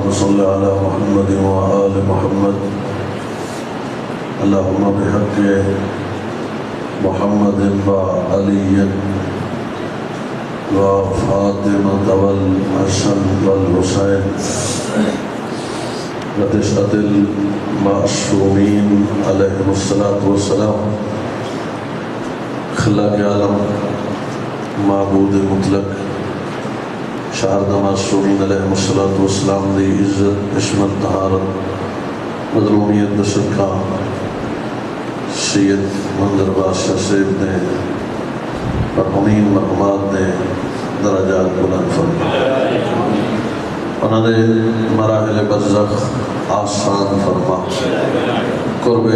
اللهم صل على محمد وآل محمد اللهم بحق محمد وعلي وفاطمة والحسن والحسين وتسعة المعصومين عليهم الصلاة والسلام خلاق عالم معبود مطلق شہردہ معصومین علیہ السلام دی عزت عصمت طہارت مظلومیت صدقہ سید منظر بادشاہ صاحب نے مرحومین مرحومات نے درجات بلند فرما انہوں نے مراحل برزخ آسان فرما قرب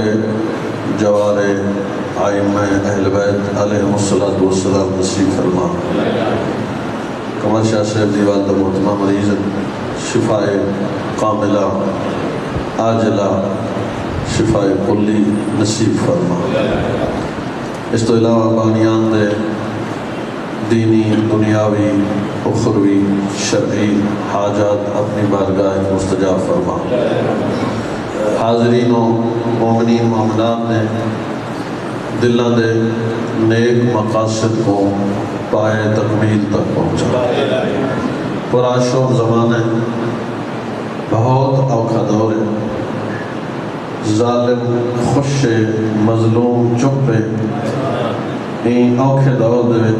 جوار ائمہ اہل بیت علیہ السلام نصیب فرما قمر شاہ صاحب دی والدہ محترمہ مریض شفاء کاملہ عاجلہ شفاء کلی نصیب فرما اس تو علاوہ بانیان دے دینی دنیاوی اخروی شرعی حاجات اپنی بارگاہ مستجاب فرما حاضرین و مومنین مومنات نے دلوں دے نیک مقاصد کو پائے تکمیل تک پہنچا پرآشوب زمانے بہت اوکھا دور ہے ظالم خوش مظلوم چپے این اوکھے دور دے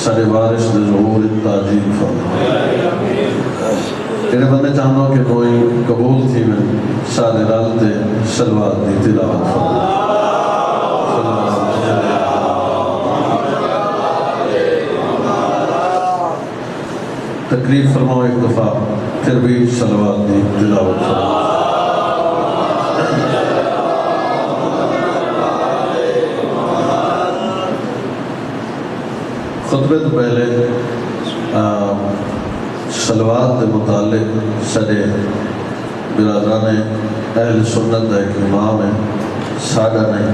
سارے بارش دے ظہور تاجیل فرما تیرے بندے چاہتا ہوں کہ کوئی قبول تھی میں سارے رالتے سلوات دی تلاوت فرما تقریب فرماؤ ایک دفعہ پھر بھی صلوات دی تلاوت فرماؤ خطبے تو پہلے صلوات کے متعلق سارے برادران اہل سنت کا ایک امام ہے ساڈا نہیں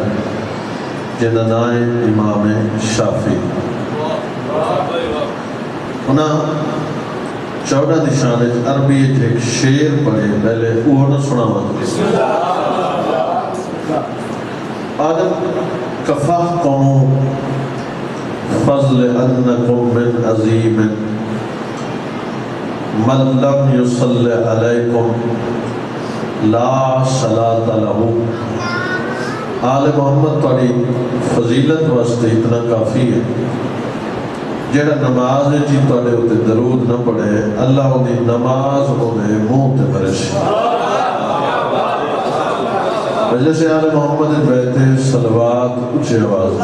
جنہاں نام ہے امام شافعی انہاں 14 نشان عربی ایک شعر پڑھے پہلے وہ نہ سناوا آدم کفاکم فضل انکم من عظیم من لم یصلی علیکم لا صلاۃ لہ آل محمد تاری فضیلت واسطے اتنا کافی ہے جڑا نماز جی تواڈے اوتے درود نہ پڑھے اللہ دی نماز ہوے منہ تے برسے وجہ سے آل محمد بیٹھے صلوات اونچی آواز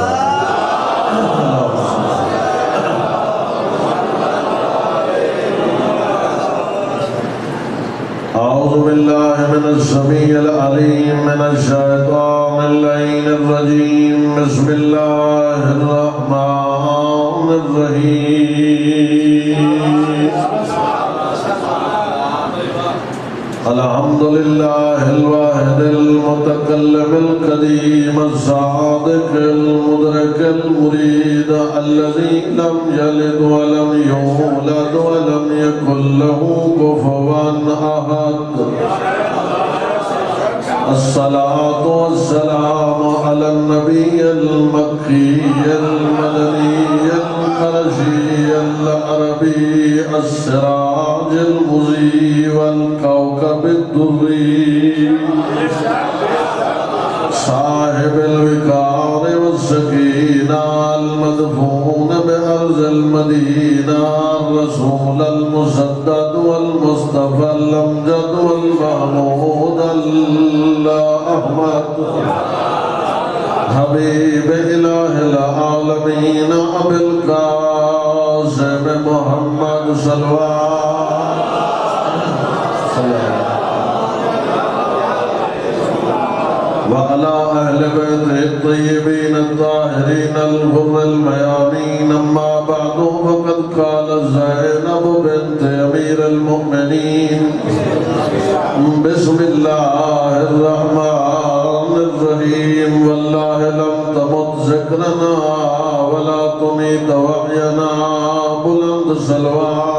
اعوذ باللہ من السمیع العلیم من الشیطان اللعین الرجیم بسم اللہ الرحمن الرحیم الحمد للہ الواحد المتکلم القدیم الصادق المدرک المرید الذی لم یلد ولم یولد ولم یکن له کفوا احد الصلاة والسلام على النبي المكي المدني القرشي العربي السراج المضيء والكوكب الدري صاحب الوقار والسكينة المدفون بأرض المدينة الرسول المسدد والمصطفى الأمجد والمحمود الأحمد حبيب إله العالمين أبي القاسم محمد صلى الله وعلى أهل بيته الطيبين الطاهرين الغر الميامين أما بعد فقد قال زينب بنت أمير المؤمنين بسم الله الرحمن الرحيم والله لم تمت ذكرنا ولا تميت وحينا بلند صلوات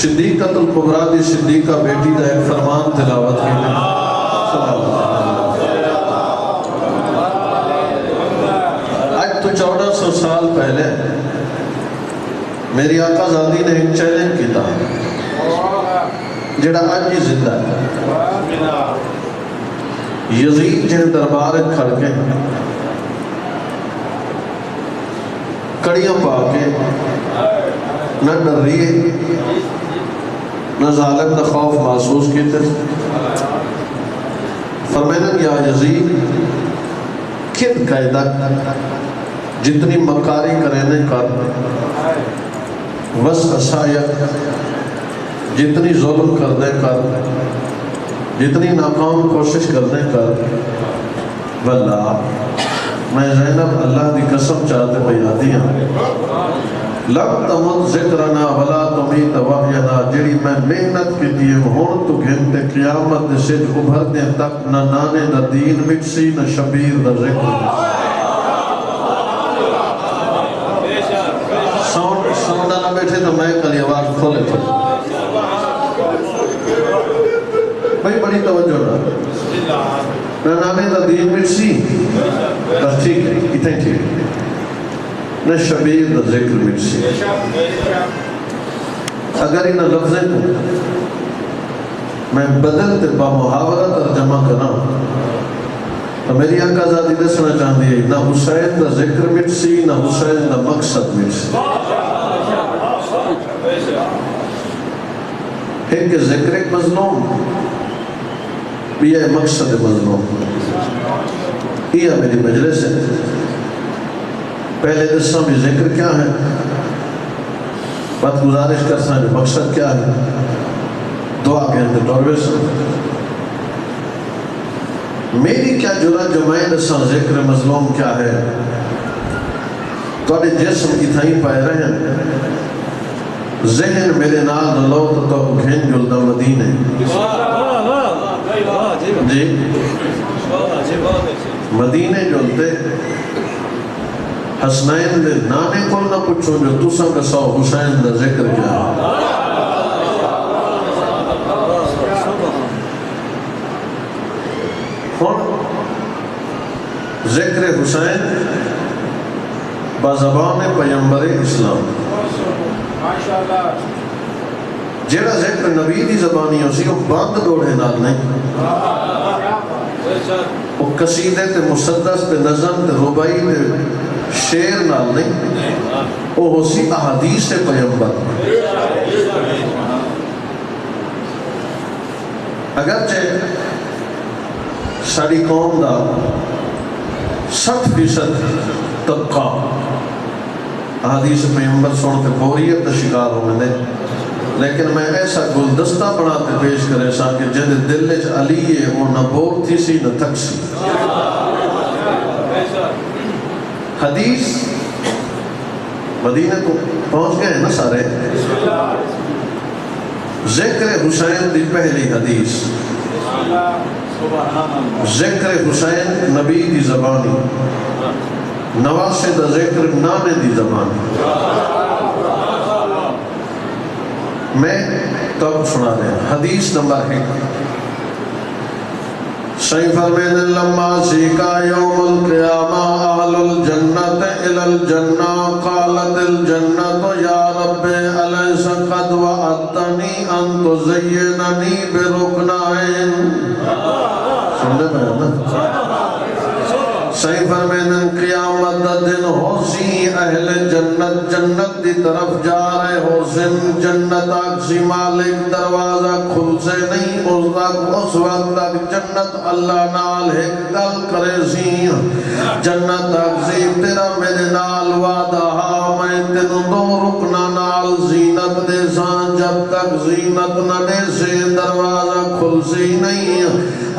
صدیقۃ الکبریٰ دی صدیقہ بیٹی دا ایک فرمان تلاوت کی دے. آج تو 1400 سال پہلے میری آقا زادی نے ایک چیلنج کیتا جڑا آج ہی زندہ ہے. یزید جن دربار کھڑ کے کڑیاں پا کے نہ ڈر رہی ہے نہ ظالم نہ خوف محسوس کیتے. فرمایا یا یزید کھد قیدہ جتنی مکاری کرینے کر وس اسایا جتنی ظلم کرنے کر جتنی ناکام کوشش کرنے کر. واللہ میں زینب اللہ دی قسم چاہتے بیادی ہیں لَمْ تَمُدْ ذِكْرَنَا وَلَا تُمِيتَ وَحْيَنَا جڑی میں محنت کی دیم ہون تو گھنتے قیامت دے سج ابھرنے تک نہ نانے نہ دین مٹسی نہ شبیر نہ ذکر. ساؤنڈ نہ بیٹھے تو میں کلی آواز کھولے تھے بھائی بڑی توجہ نہ نانے نہ دین مٹسی بس ٹھیک ہے اتنے ٹھیک نہ شبیر نہ ذکر مٹسی. اگر انہا لفظیں کو میں بدلتے با محاورہ ترجمہ کرنا تو میری آقا ذاتی دسنا چاہتی ہے نہ حسین نہ ذکر مٹسی نہ حسین نہ مقصد مٹسی. ایک ذکر ایک مظلوم بھی ہے مقصد مظلوم. یہ میری مجلس ہے. پہلے دساں بھی ذکر کیا ہے بات گزارش کرساں جو مقصد کیا ہے دعا کہتے درویش. میری کیا جرا جو میں دساں ذکر مظلوم کیا ہے تو جسم کی تھائیں پائے رہے ہیں ذہن میرے نال نہ لو تو گھن جلدہ مدینے جی مدینے جلتے حسنین دے نانے کل نہ پچھو جو تو سنگ سو حسین دا ذکر کیا ذکر حسین بازبان پیمبر اسلام جیڑا ذکر نبی دی زبانی ہو سی وہ بند دوڑے نال نہیں وہ قصیدے تے مسدس تے نظم تے ربائی تے شیر نال نہیں وہ ہو سی احادیث پیمبر. اگرچہ ساری قوم دا 60% طبقہ احادیث پیمبر سنتے بوریت دا شکار ہو میں لیکن میں ایسا گلدستہ بناتے پیش کرے سا کہ جن دل چ علی ہے وہ نہ بور تھی سی نہ تک سی. حدیث مدینہ کو پہنچ گئے نا سارے. ذکر حسین دی پہلی حدیث ذکر حسین نبی دی زبانی نواسے دا ذکر نانے دی زبانی. میں تب سنا دیں حدیث نمبر 1 صحیح فرمین لما سیکا یوم القیامہ اہل الجنت الى الجنہ قالت الجنت یا رب علیس قد وعدتنی ان تزیننی برکنائن. سننے میں ہے نا صحیح فرمین قیامت دن ہو سی اہل جنت جنت دی طرف جا رہے ہو سن جنت اکسی مالک دروازہ کھل سے نہیں اس وقت تک جنت اللہ نال ہے گل کرے سی جنت اکسی تیرا میرے نال وعدہ میں تینوں دو رکنا نال زینت دے سان جب تک زینت نہ دے سے دروازہ کھل سی نہیں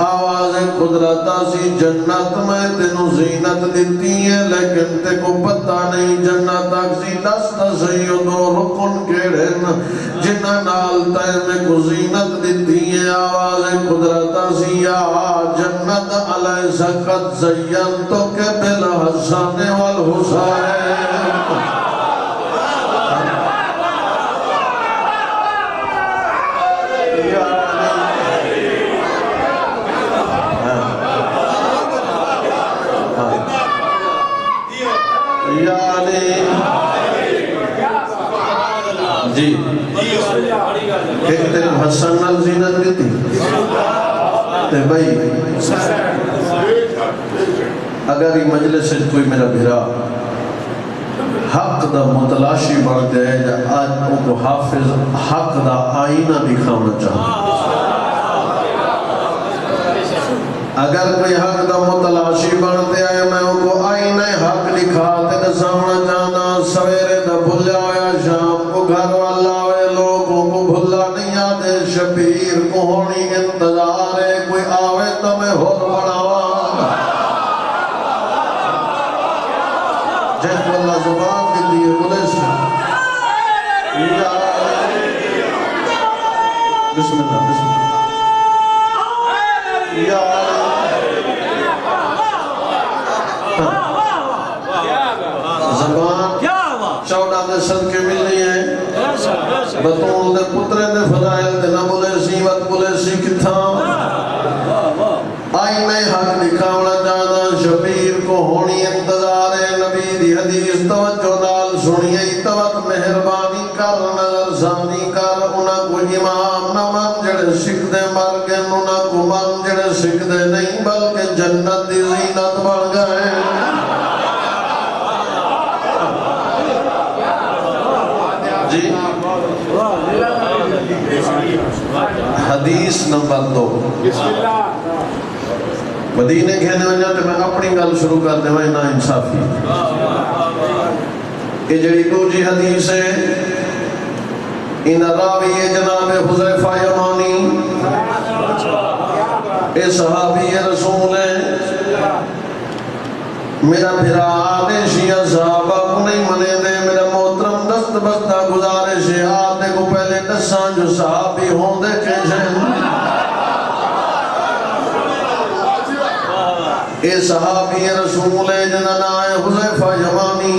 آواز قدرتا سی جنت میں تینوں زینت دیتی ہے لیکن تے کو پتہ نہیں جنت اکسی دست سیدو رکن کیڑن جنہ نال تے میں کو زینت دیتی ہے آواز قدرتا سی یا جنت علیہ سکت زینتو کے بالحسن والحسین. جی ایک دن حسن نال زینت دیتی تے بھائی اگر یہ مجلس سے کوئی میرا بھیرا حق دا متلاشی بڑھ جائے یا آج ان کو حافظ حق دا آئینہ دکھانا چاہتا اگر کوئی حق دا متلاشی بڑھتے آئے میں ان کو آئینہ حق دکھاتے دسانا چاہتا سویرے دا بھلیا ہویا شام کو گھر والا ہوئے لوگوں کو بھلا نہیں آدھے شبیر کو ہونی انتظار ہے کوئی آوے تو میں ہور بڑھاوا جس کو اللہ زبان کی دیئے بولے سے بسم اللہ بسم اللہ یا زبان چودہ دے صدقے ملنی ہے بطول دے پترے دے فضائل دے نہ بولے سی وقت بولے سی کتھا آئینہ حق دکھاونا جانا شبیر کو ہونی انتظار ہے نبی دی حدیث توجہ نال سنیے توت مہربانی کر نظر ثانی کر انہاں کو امام نہ من جڑے سکھ دے مر گئے انہاں کو من جڑے سکھ دے نہیں بلکہ جنت دی زینت بڑھ گئے جی حدیث نمبر 2 مدینے کہنے وجہ تو میں اپنی گل شروع کر دے نا انصافی یہ جڑی دوجی حدیث ہے ان راوی جناب حذیفہ یمانی اے صحابی رسول ہے میرا بھرا آنے شیعہ صحابہ کو نہیں منے دے میرا محترم دست بستہ گزارش ہے آتے کو پہلے دسان جو صحابی ہوں دے کیسے اے صحابی رسول جنہاں آئے حذیفہ یمانی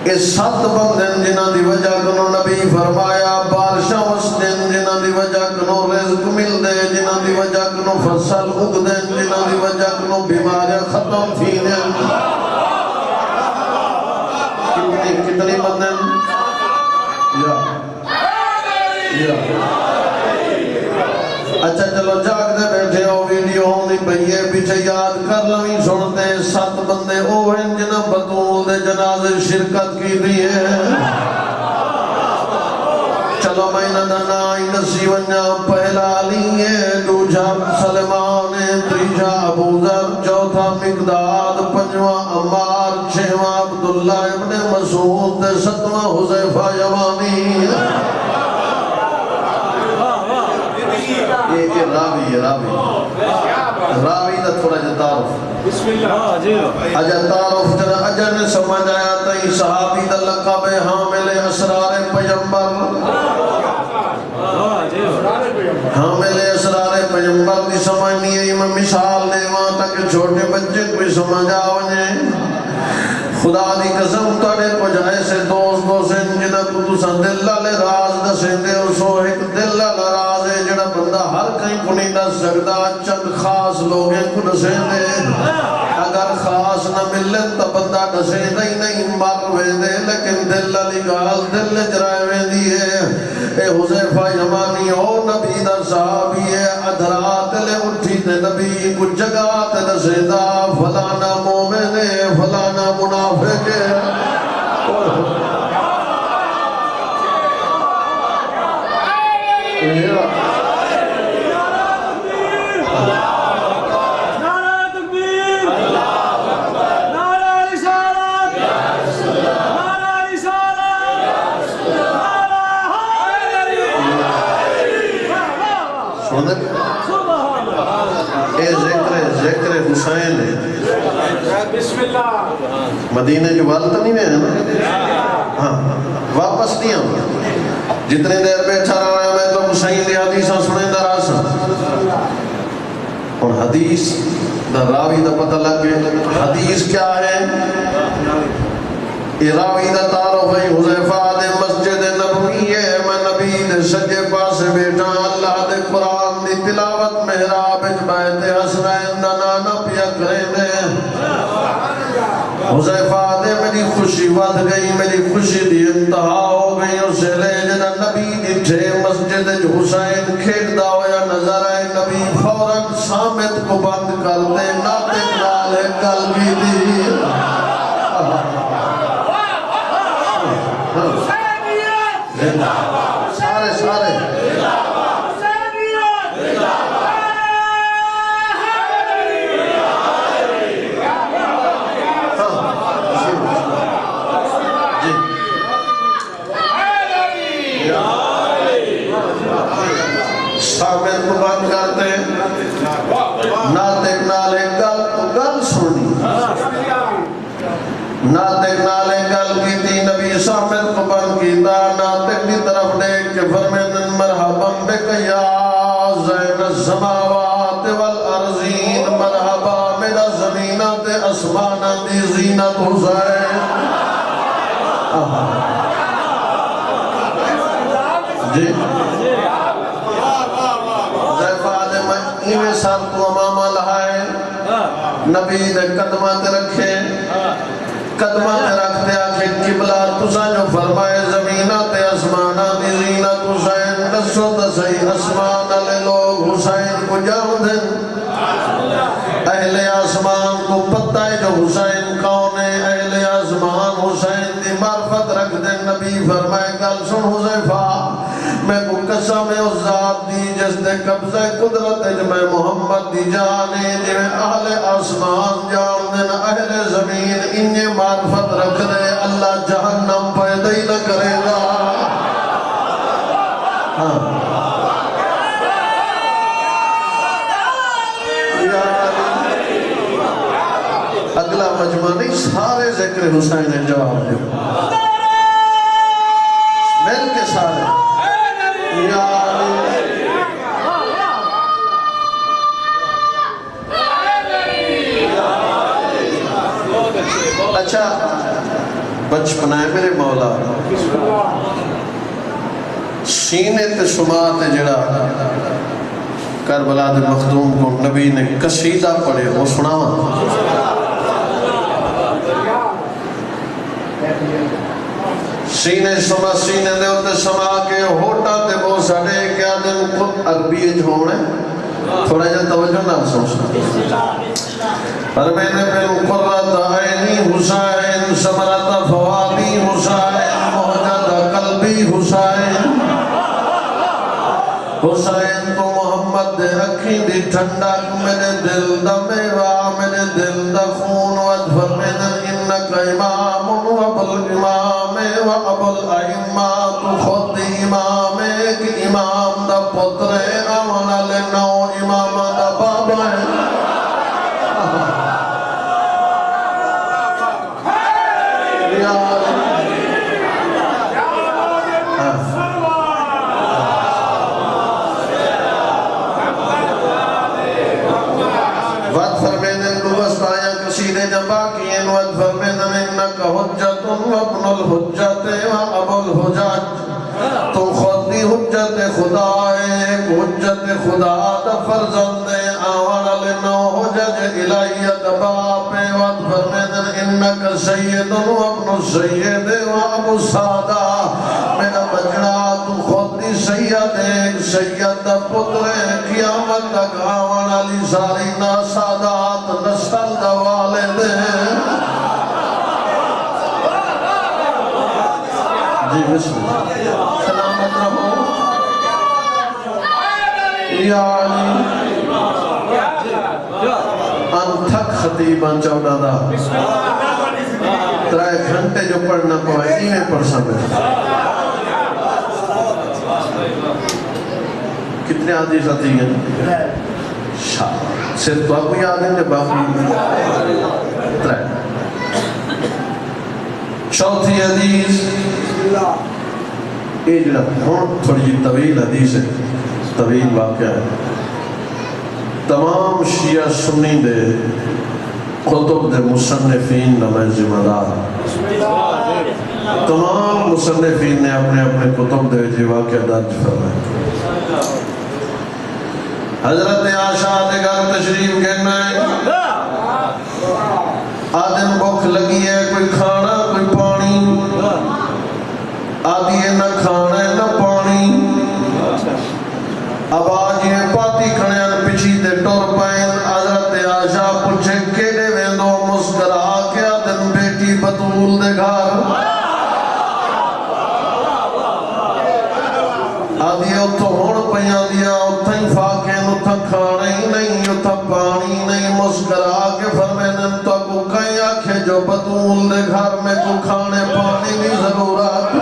اے 7 بندن جنہاں دی وجہ کنو نبی فرمایا بارشاں وسدن جنہاں دی وجہ کنو رزق مل دے جنہاں دی وجہ کنو فصل اگ دن جنہاں دی وجہ کنو بیماریاں ختم تھی دن کتنی بندن یا اچھا چلو جاگ دے بیٹھے ہو ویڈیو ہوندی بھئیے پیچھے یاد کر لویں سنتے 7 بندے اوہن جنہ بطول دے جنازے شرکت کی دی ہے چلو میں ندنائی نسی ونجا پہلا علی ہے دوجہ سلمان تریجہ ابو ذر چوتھا مقداد پنجواں عمار چھواں عبداللہ ابن مسعود 7واں حذیفہ یمانی یہ راوی ہے راوی دا تھوڑا جا تعارف بسم اللہ اجا تعارف جنا اجا نے سمجھ آیا تئی صحابی دا لقب حامل اسرار پیغمبر حامل اسرار پیغمبر دی سمجھنی ہے میں مثال دے وہاں تک چھوٹے بچے کوئی سمجھ آونے خدا دی قسم تاڑے کو جائے سے دوست دوسن جنہ کو تسا دل لالے راز دسیں دے سو ایک دل لالے راز ہے جنہ بندہ ہر کہیں کو نہیں دس سکتا چند خاص لوگیں کو دسیں دے اگر خاص نہ ملن تو بندہ دسیں دے نہیں مر ہوئے دے لیکن دل لالی گال دل جرائے میں دی ہے اے حذیفہ یمانی او نبی دا صحابی ہے ادھرات لے اٹھی تے نبی کو جگات دسیں دا فلانا مومن ہے فلانا منافق ہے ذکر حسین ہے مدینہ جو والدہ نہیں میں ہے نا ہاں واپس نہیں آؤں جتنے دیر بیٹھا رہا ہے میں تو حسین دی حدیثاں سنیں دا راسا اور حدیث دا راوی دا پتہ لگ گئے حدیث کیا ہے یہ راوی دا تعارف ہے حذیفہ دے مسجد نبوی ہے میں نبی دے سجے پاسے بیٹھا اللہ دے قرآن دی تلاوت محراب بیت حسنین دا نانا پیا کریں دے حذیفہ دے میری خوش خوشی ود گئی میری خوشی دی انتہا ہو گئی اسے لے جنا نبی ڈٹھے مسجد حسین کھیڑدا ہویا نظر آئے نبی فوراً سامت کو بند کر دے ناطق نال گل کی دی سارے سامت کو بند کرتے ناطق نال گل سنی ناطق نالے گل کی تھی نبی سامت کو بند کیتا ناطق کی طرف دیکھ کے فرمیدن مرحبا بک یا زین السماوات والارضین مرحبا میرا زمینات اسمانہ دی زینت حسین جی ایویں سب تو امامہ لہائے نبی دے قدمہ تے رکھے قدمہ تے رکھ دے آکھے قبلہ تسا جو فرمائے زمینہ تے اسمانہ دی زینت حسین دسو تسائی اسمانہ لے لوگ حسین کو جاؤ دن اہل آسمان کو پتہ ہے جو حسین کون ہے اہل آسمان حسین دی معرفت رکھ دے نبی فرمائے گل سن حذیفہ میں کو قسم اس ذات دی جس دے قبضہ قدرت ہے جو میں محمد دی جانے جو اہل آسمان جان دن اہل زمین انہیں معرفت رکھ دے اللہ جہنم پیدا ہی نہ کرے گا اگلا مجمع نہیں سارے ذکر حسین نے جواب دے مل کے سارے اچھا بچپنا ہے میرے مولا سینے تے شماعت جڑا کربلا دے مخدوم کو نبی نے قصیدہ پڑھے وہ سناوا سینے سما سینے دے ہوتے سما کے ہوٹا تے وہ سڑے کیا دن خود عربی جھوڑے تھوڑا جا توجہ نہ سوچنا پر میں نے پھر قررت عینی حسین سمرت فوادی حسین موجد قلبی حسین حسین تو محمد دے رکھی دی ٹھنڈک میرے دل دا میوہ میرے دل دا خون وجفر میدن انکا امام و ابو الامام و ابو الائمہ تو خود دی امام ایک امام دا پتر آمنا لنو امام دا بابا ہے باقین وَدْفَرْمِنَ إِنَّكَ حُجَّةٌ وَابْنُ الْحُجَّةِ وَأَبُو الْحُجَّاجِ تو خود دی حجت خدا ایک حجت خدا دا فرزند آوان لنو حجج الہیت باپ وَدْفَرْمِنَ إِنَّكَ سَيِّدٌ وَابْنُ السَّيِّدِ وَأَبُو السَّادَ میرا بجڑا تو خود دی سید ایک سید دا پتر قیامت تک آوان علی ساری ناسادات نسل دا والد جی بسم اللہ سلامت رہو یا علی انتھک خطیبان چوڑا دا 3 گھنٹے جو پڑھنا پوائے انہیں پڑھ سمجھ کتنے حدیث آتی ہیں صرف تو آپ کو یاد ہیں کہ باقی 3 چوتھی حدیث یہ جڑا تھوڑی جی طویل حدیث ہے طویل واقعہ ہے تمام شیعہ سنی دے کتب دے مصنفین نمائے ذمہ دار تمام مصنفین نے اپنے اپنے کتب دے جی واقعہ درج فرمائے حضرت عائشہ دے گھر تشریف کہنا ہے آدم بھوک لگی ہے کوئی کھانا کوئی پانی آدھی ہے نہ کھانا ہے نہ پانی اب آج یہ پاتی کھڑے ہیں پچھی دے ٹور پائیں حضرت عائشہ پوچھے کیڑے ویندو مسکرا کے آدم بیٹی بطول دے گھر آدھی اتھو ہوڑ پہیاں دیا اتھا ہی فاقین اتھا کھانا ہی نہیں اتھا پانی نہیں مسکرا کے فرمینن تو کو کہیں آکھے جو بطول دے گھر میں کو کھانے پانی نہیں ضرورت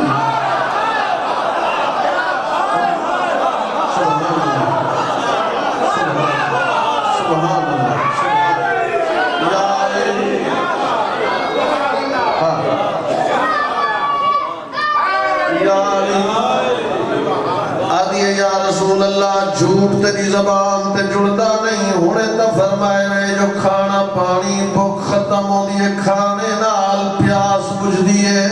رسول اللہ جھوٹ تیری زبان تے جڑتا نہیں ہونے تا فرمائے میں جو کھانا پانی بھوک ختم ہو دیئے کھانے نال پیاس بجھ دیئے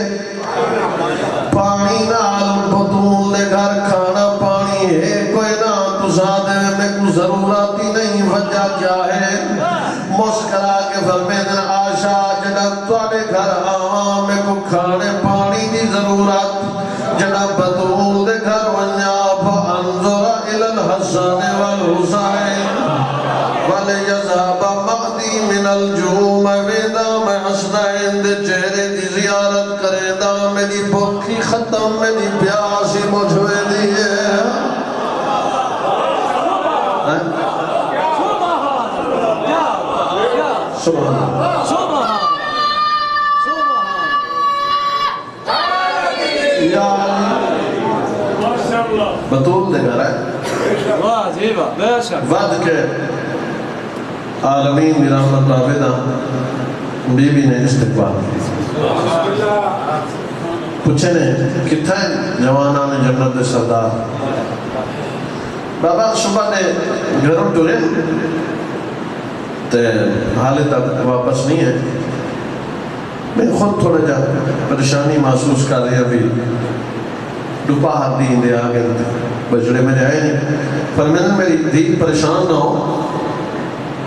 پانی نال بطول دے گھر کھانا پانی ہے کوئی نہ تو زیادہ میں کو ضرورت ہی نہیں وجہ کیا ہے مسکرا کے فرمائے عائشہ جنہ توڑے گھر آوان میں کو کھانے پانی دی ضرورت جنہ بطول دے گھر ونیا فانظر الى الحسن والحسین ولیذہب مقدی من الجوم ویدہ میں حسنین دے چہرے دی زیارت کرے دا میری بھوکی ختم میری پیاسی مجھوے دیئے سبحان یا بطول دے گھر ہے ود کے عالمین دی رحمت عابدہ بی بی نے استقبال کی پوچھے نے کتھا ہے جوانان جنت دے سردار بابا صبح نے گھروں ٹورے تے حالے تک واپس نہیں ہے میں خود تھوڑا جا پریشانی محسوس کر رہی ابھی ڈپا ہاتھ دی اندے آگے بجڑے میرے آئے نہیں فرمائن میری دی پریشان نہ ہو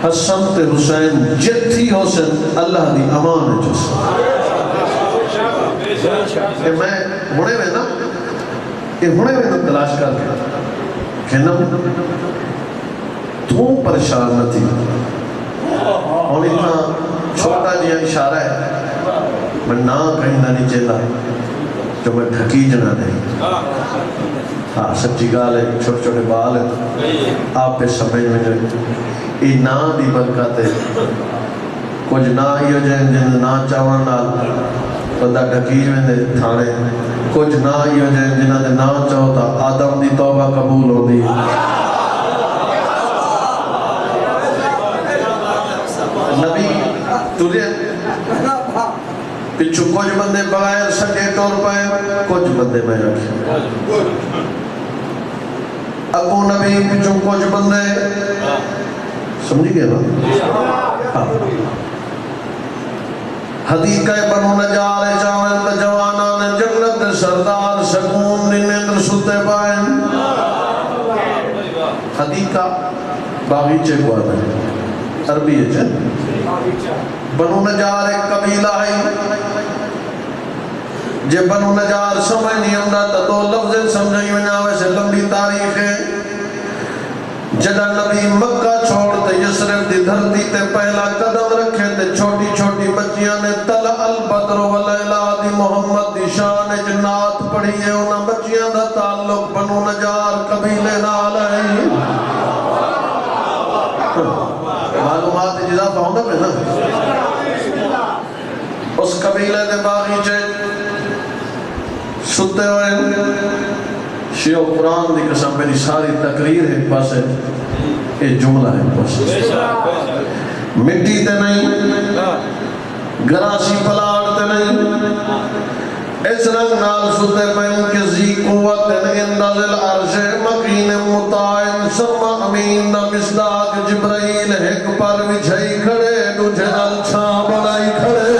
حسن تے حسین جتھی حسین اللہ دی امان ہے جس میں ہونے میں نا یہ ہونے میں نا تلاش کر کے کہنا تو پریشان نہ تھی اور اتنا چھوٹا جیا اشارہ ہے میں نہ کہیں نہ نہیں چہتا جو میں ڈھکی جنا نہیں ہاں سچی گال ہے چھوٹے چھوٹے بال ہے آپ پہ سمجھ میں جو یہ نا دی برکت ہے کچھ نا ہی ہو جائیں جن نا چاوان نال بندہ ڈھکی میں دے تھانے کچھ نا ہی ہو جائیں جنہ دے نا چاہتا آدم دی توبہ قبول ہو دی نبی تجھے پچھو کچھ بندے بغیر سکے طور پائے کچھ بندے میں رکھے ابو نبی پچھو کچھ بندے سمجھی گئے نا حدیقہ بنو نجار چاوین جوانان جنت سردار سکون نیندر ستے پائیں حدیقہ باغیچے کو آتا ہے عربی ہے چھے بنو نجار ایک قبیلہ ہے جے بنو نجار سمجھ نہیں ہمنا تا دو لفظ سمجھائی میں ویسے لمبی تاریخ ہے جدہ نبی مکہ چھوڑتے یسرف دی دھرتی تے پہلا قدم رکھے تے چھوٹی چھوٹی بچیاں نے طلع البدر ولیلہ دی محمد دی شان جنات پڑھی ہے انہاں بچیاں دا تعلق بنو نجار قبیلے نال ہے معلومات اضافہ ہونا پہ نا اس قبیلے دے باغیچے ستے ہوئے شیعہ قرآن دی قسم میری ساری تقریر ہے پاس ہے یہ جملہ ہے پاس مٹی تے نہیں گراسی پلاٹ تے نہیں اس رنگ نال ستے پہن کے زی قوت انداز العرش مقین مطائن سرما امین نہ مصداق جبرائیل ایک پر وچھائی کھڑے تجھے نال چھاں بنائی کھڑے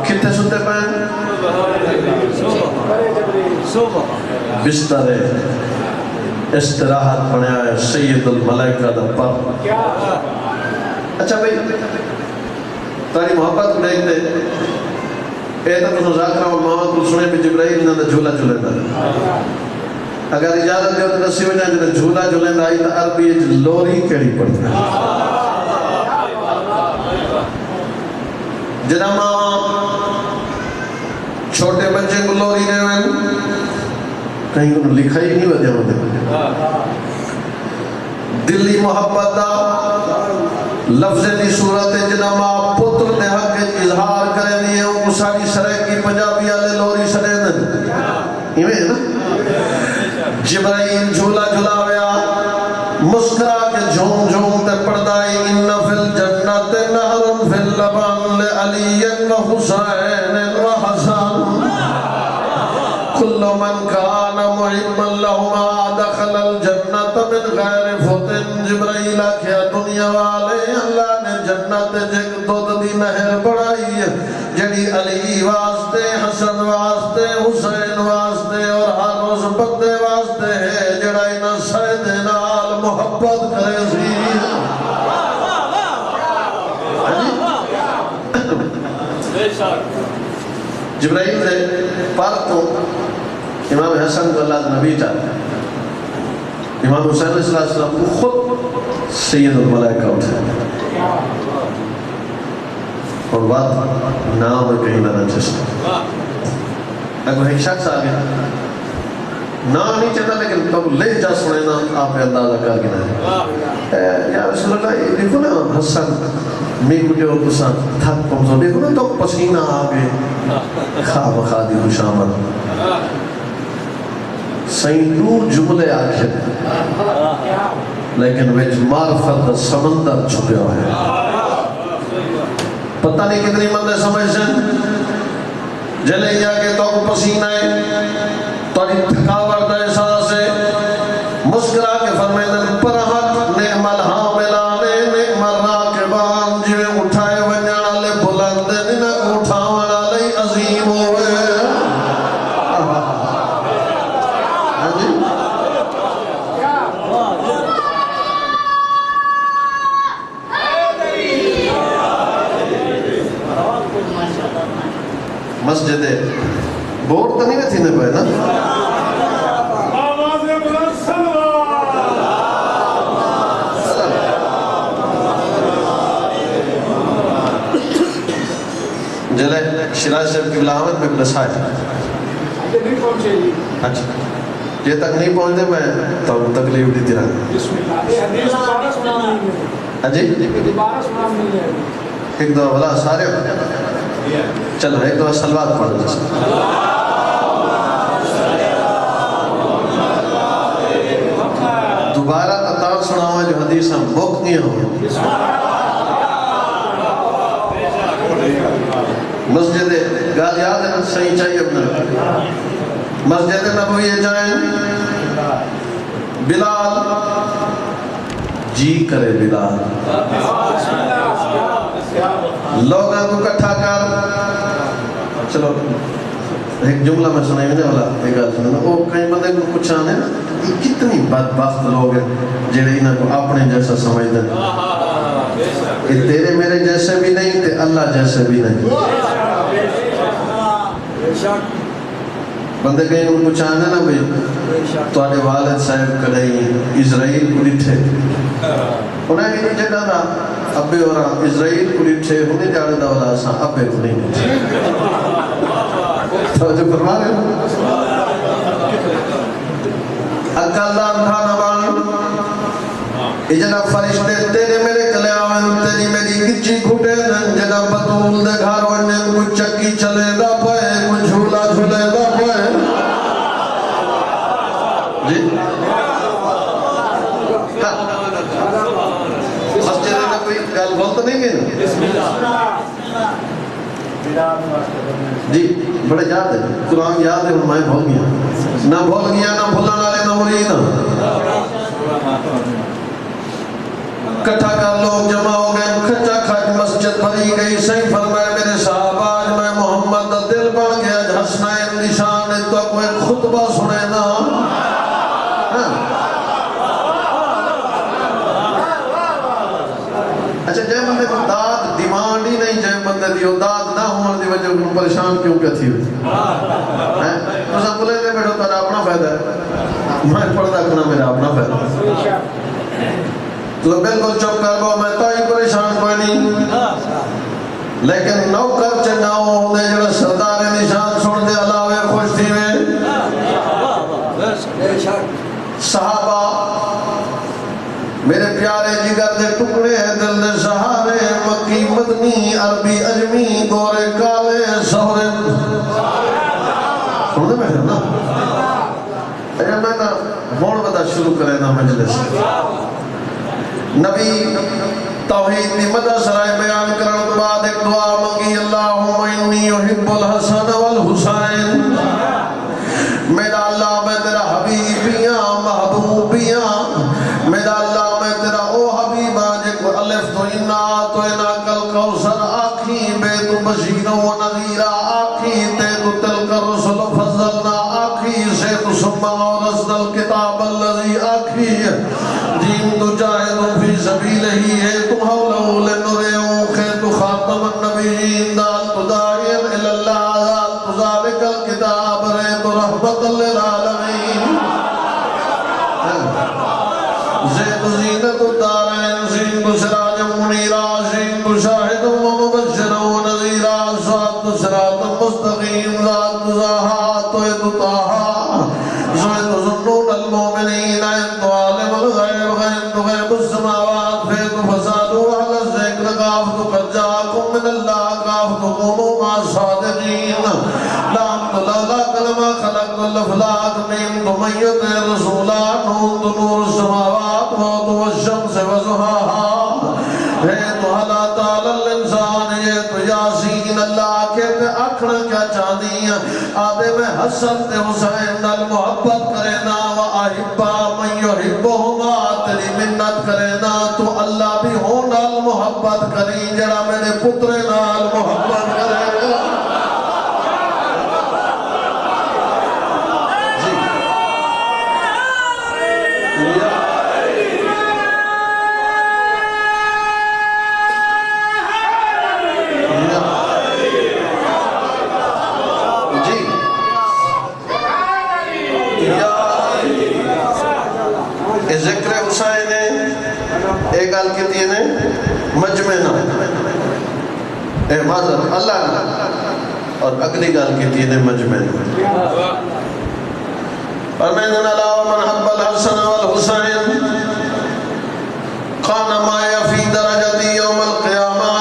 کتے ستے پہن بستر استراحت بنیا ہے سید الملائکہ دا پر. اچھا بھئی تاری محبت دیکھ دے اے تو کچھ ذاکرہ اور ماما کو سنے بھی جبرائیل نہ جھولا جھولے دا. اگر اجازت دیو تو نسی وجہ جنہیں جھولا جھولے دا آئی تا عربی لوری کیڑی پڑتا ہے. جنہ ماما چھوٹے بچے کو لوری دے وین کہیں انہوں لکھا ہی نہیں وجہ ہوتے. دلی محبت دا لفظ دی صورت جنہ ماں پتر دے حق اظہار کرے دیئے ان کو ساری سرے کی پنجابی آلے لوری سرے دن ایمیں نا. جبرائیل جھولا جھلاویا مسکرا کے جھوم جھوم تے پردائی ان فی الجنت نہر فی اللبان لعلی و حسین و حسن کل من کان محبا لہما دخل الجنت من غیر فتن. جبرائیل کیا دنیا والے اللہ نے جنت جگ دودھ دی نہر بڑھائی جڑی علی واسطے حسن واسطے حسین واسطے اور ہر روز بندے واسطے ہے جڑا انہاں سید نال محبت کرے سی. جبرائیل دے پر تو امام حسن کو اللہ نبی چاہتا امام حسین علیہ السلام کو خود سید الملائکہ اٹھے اور بات نام میں کہیں نہ چستا. اگر ایک شخص آگے نام نہیں چاہتا لیکن تب لے جا سنے نا آپ نے اندازہ کر گنا ہے یا رسول اللہ دیکھو نا حسن میں کچھ اور کسا تھک پمزو دیکھو نا تو پسینہ آگے خواب خادی خوش آمد سینٹور جملے آخر لیکن ویچ معرفت سمندر چھپے ہوئے پتہ نہیں کتنی مندے سمجھ سن جلے جا کے تو پسینہ ہے توڑی تھکاور دا احساس ہے مسکرا کے فرمیدن پرہت نعم الحاملانے نعم الراکبان جویں اٹھائے ونجانا لے بلند ننک اٹھاونا لے عظیم ہوئے. مسجد بورڈ تو نہیں تھی نے پہ نا جلے شراج صاحب کی بلاوت میں بلسائے اچھا یہ تک نہیں پہنچتے میں تو تکلیف دی تیرا جی ایک دو بلا سارے چلو ایک دو سلوات پڑھ جیسے دوبارہ تطار سناؤں جو حدیث ہم بک نہیں ہوں. مسجد گال یاد ہے صحیح چاہیے اپنا مسجد نبوی جائیں بلال جی کرے بلال لوگوں کو کٹھا کر چلو ایک جملہ میں سنائی ہونے والا ایک گل سننا وہ کئی بندے کو کچھ آنے نا یہ کتنی بدبخت لوگ ہیں جنہیں انہوں کو اپنے جیسا سمجھ دیں کہ تیرے میرے جیسے بھی نہیں تے اللہ جیسے بھی نہیں. بندے کہیں کو کچھ آنے نا بھئی تو آنے والد صاحب کڑھیں اسرائیل کو ڈٹھے انہیں ہی نہیں جگہ نا ابے اور اسرائیل کو ڈٹھے انہیں جاڑے دا والا سا ابے کو نہیں ڈٹھے توجہ فرما رہے ہیں اکل دار تھا نبان اجنا فرشتے تیرے میرے کلے آویں تیری میری کچی کھوٹے دن جنا بطول دے گھر ونن کو چکی چلے دا پائے کو جھولا جھولے دا پائے جی مسجد میں کوئی گل بولتا نہیں گئی جی بڑے یاد ہے قرآن یاد ہے میں بھول گیا نہ بھول گیا نہ بھولن والے نہ مرید کٹھا کر لوگ جمع ہو گئے کھچا کھچ مسجد بھری گئی صحیح فرمائے میرے صاحب آج میں محمد دل بن گیا حسنین نشان تو کوئی خطبہ سنے نا اچھا جے بندے کو داد ڈیمانڈ ہی نہیں جے بندے دیو داد نہ ہونے دی وجہ کو پریشان کیوں کیا تھی تو سب بولے دے بیٹھو تارا اپنا فائدہ ہے میں پڑھتا کرنا میرا اپنا فائدہ تو بالکل چپ کر گو میں تو ہی پریشان کوئی نہیں لیکن نوکر چنگاؤ ہونے جڑا سردار نشان چھوڑ دے علاوے خوش تھی میں صحابہ میرے پیارے جگر دے ٹکڑے ہیں دل دے سہارے مکی مدنی عربی اجمی گورے کالے سہرے سننے میں ہے نا اچھا میں نا مون بتا شروع کرے نا مجلس نبی توحید دی مدہ سرائے بیان کرنے بعد ایک دعا مانگی اللہم انی یحب الحسن والحسین میرا اللہ میں تیرا حبیبیاں محبوبیاں میرا اللہ میں تیرا او حبیبہ جے کو الف تو انا کل کوثر آکھی بے تو بشیر و نذیرہ آکھی تے تو تلک الرسل فضلنا آکھی سے تو سمع اور رسل الکتاب اللذی آکھی جیم تو جاہد فی سبیل ہی ہے تو حولہ لنریوں خیر تو خاتم النبیین دال تو دائر الاللہ دال تو ذالک الکتاب رے تو رحمت للعالمین زید زینت الدارین زین تو سراج منیرہ زین تو شاہد و مبشر و نذیرہ سواد تو سرات مستقیم ذات تو زہات و اتتاہا زید ظنون المومنین این تو عالم الغیب غین تو غیب السماوات فید و فسادو علی الذکر قاف تو قد جاکم من اللہ قاف تو قومو ما صادقین لام تو لولا کلمہ خلق الافلاق نیم تو میت رسولان نون تو نور السماوات موت والشمس وزہاہا ہے تو حلا تعالی الانسان یہ تو یاسین اللہ کہتے اکھنا کیا چاہنی ہے آدھے میں حسن تے حسین نال محبت کرنا و آہبا من یحبہما تیری منت کرنا تو اللہ بھی ہون نال محبت کری جڑا میرے پتر نال محبت کرے گا ذکر حسین ایک گال کہتی ہے مجمع نہ اے معذر اللہ نہ اور اگلی گال کہتی ہے مجمع نہ فرمائن اللہ ومن حب الحسن والحسین قان مایا فی درجتی یوم القیامہ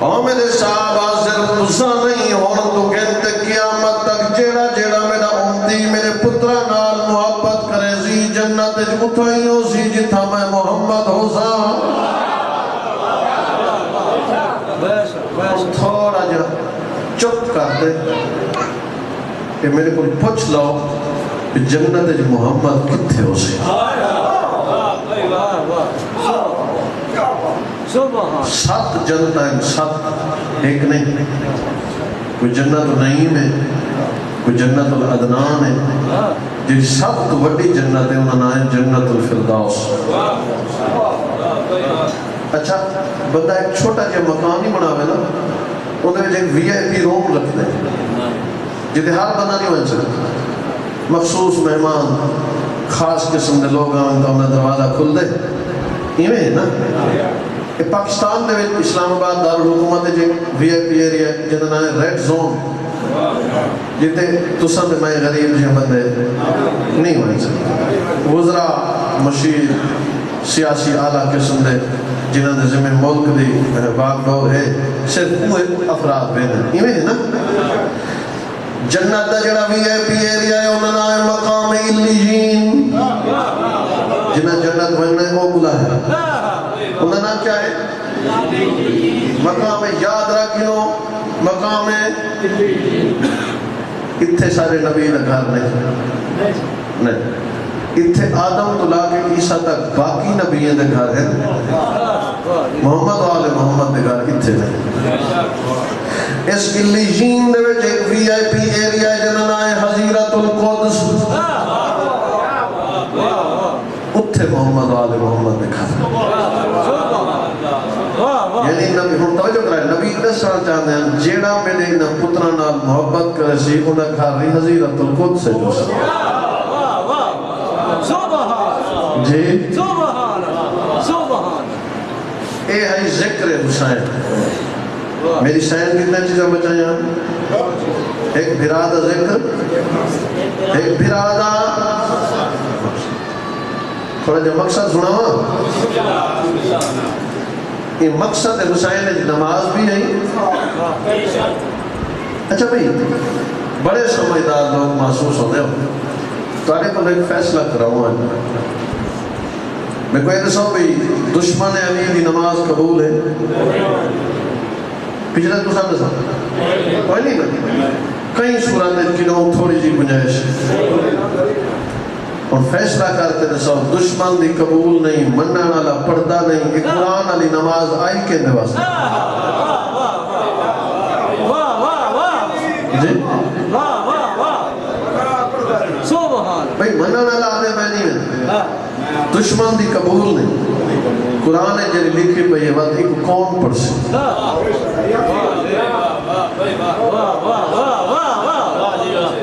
اور میرے صحابہ صرف حسن نہیں اور تو کہتے قیامت تک جیڑا جیڑا میرا امتی میرے پترہ نال محبت کرے زی جنت اٹھائیوں سی جتھا میں محمد حسین تھوڑا جا چپ کر دے کہ میرے کو پوچھ لو کہ جنت محمد کتھے ہو سی سات جنت ہیں سات ایک نہیں کوئی جنت النعیم ہے کوئی جنت العدنان ہے جی سب تو بڑی جنت ہے انہوں نے جنت الفردوس اچھا بندہ ایک چھوٹا جا مکان ہی بناوے نا انہیں ایک وی آئی پی روم رکھ دے جیتے ہر بندہ نہیں بن سکتا مخصوص مہمان خاص قسم دے لوگ آن تو انہیں دروازہ کھل دے ایویں ہے نا پاکستان دے اسلام آباد دارالحکومت جی وی آئی پی ایریا جنہاں ہے ریڈ زون جیتے تسند میں غریب جی بندے نہیں بن سکتے وزراء مشیر سیاسی اعلیٰ قسم دے جنہاں دے ذمہ ملک دی باغ ڈور ہے صرف وہ افراد بین ہیں ایویں ہے نا جنت دا جڑا وی آئی پی ایریا ہے انہاں نے مقام علیین جنہاں جنت بننے وہ بلا ہے انہاں نام کیا ہے مقام یاد رکھنو مقام اتھے سارے نبی دا گھر نہیں اتھے آدم تو لا کے عیسیٰ تک باقی نبیوں دے گھر ہیں محمد آل محمد دے گھر اتھے نہیں اس علیین دے وچ ایک وی آئی پی ایریا جنہاں نام ہے حضیرت القدس، اتھے محمد آل محمد نے کھا یعنی نبی ہن توجہ کرائے نبی دسنا چاہتے ہیں جیڑا میرے انہاں پتراں نال محبت کرے سی انہاں گھر رہی حضیرت القدس سے جو سی جی اے ہے ذکر حسین میری سین کتنا چیزیں بچائیں ایک بھرادہ ذکر ایک بھرادہ تھوڑا جو مقصد سنا ہوا یہ مقصد حسین نماز بھی ہے اچھا بھئی بڑے سمجھدار لوگ محسوس ہوتے ہو تارے کو ایک فیصلہ کراؤں ہے میں کوئی دسو بھئی دشمن علی دی نماز قبول ہے پچھلے تو سامنے سامنے کوئی نہیں نا کئی صورتیں کنوں تھوڑی جی گنجائش اور فیصلہ کرتے دسو دشمن دی قبول نہیں مننا والا پردہ نہیں کہ قرآن علی نماز آئی کے نواز جی بھئی مننا والا آنے میں نہیں ہے دشمن دی قبول نہیں قرآن ہے جنہی لکھی پہ یہ بات ایک کون پڑھ سے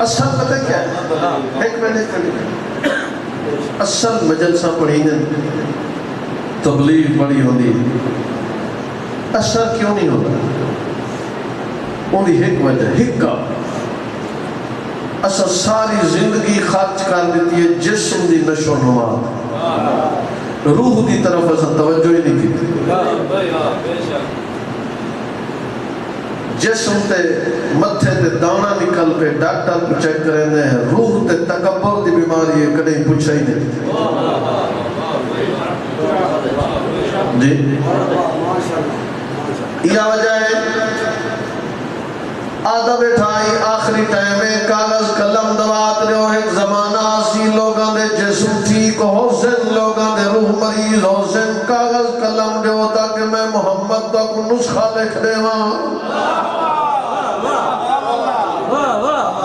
اصل پتہ کیا ہے ایک منٹ اصل مجلسہ پڑھی نے تبلیغ پڑھی ہوندی اثر کیوں نہیں ہوتا ان دی ایک وجہ حکا اصل ساری زندگی خرچ کر دیتی ہے جسم دی نشو و نما روح دی طرف اصل توجہ ہی نہیں کی جسم تے متھے تے دانا نکل پہ ڈاکٹر کو چیک کریں دے روح تے تکبر دی بیماری ہے کدیں پوچھا ہی نہیں جی یہ وجہ ہے آدھا بیٹھائی آخری ٹائم ہے کاغذ قلم دوات لے ایک زمانہ آسی لوگاں دے جسم ٹھیک حسن لوگاں دے روح مریض حسن کاغذ قلم دے ہوتا کہ میں محمد تو کو نسخہ لکھ دے وہاں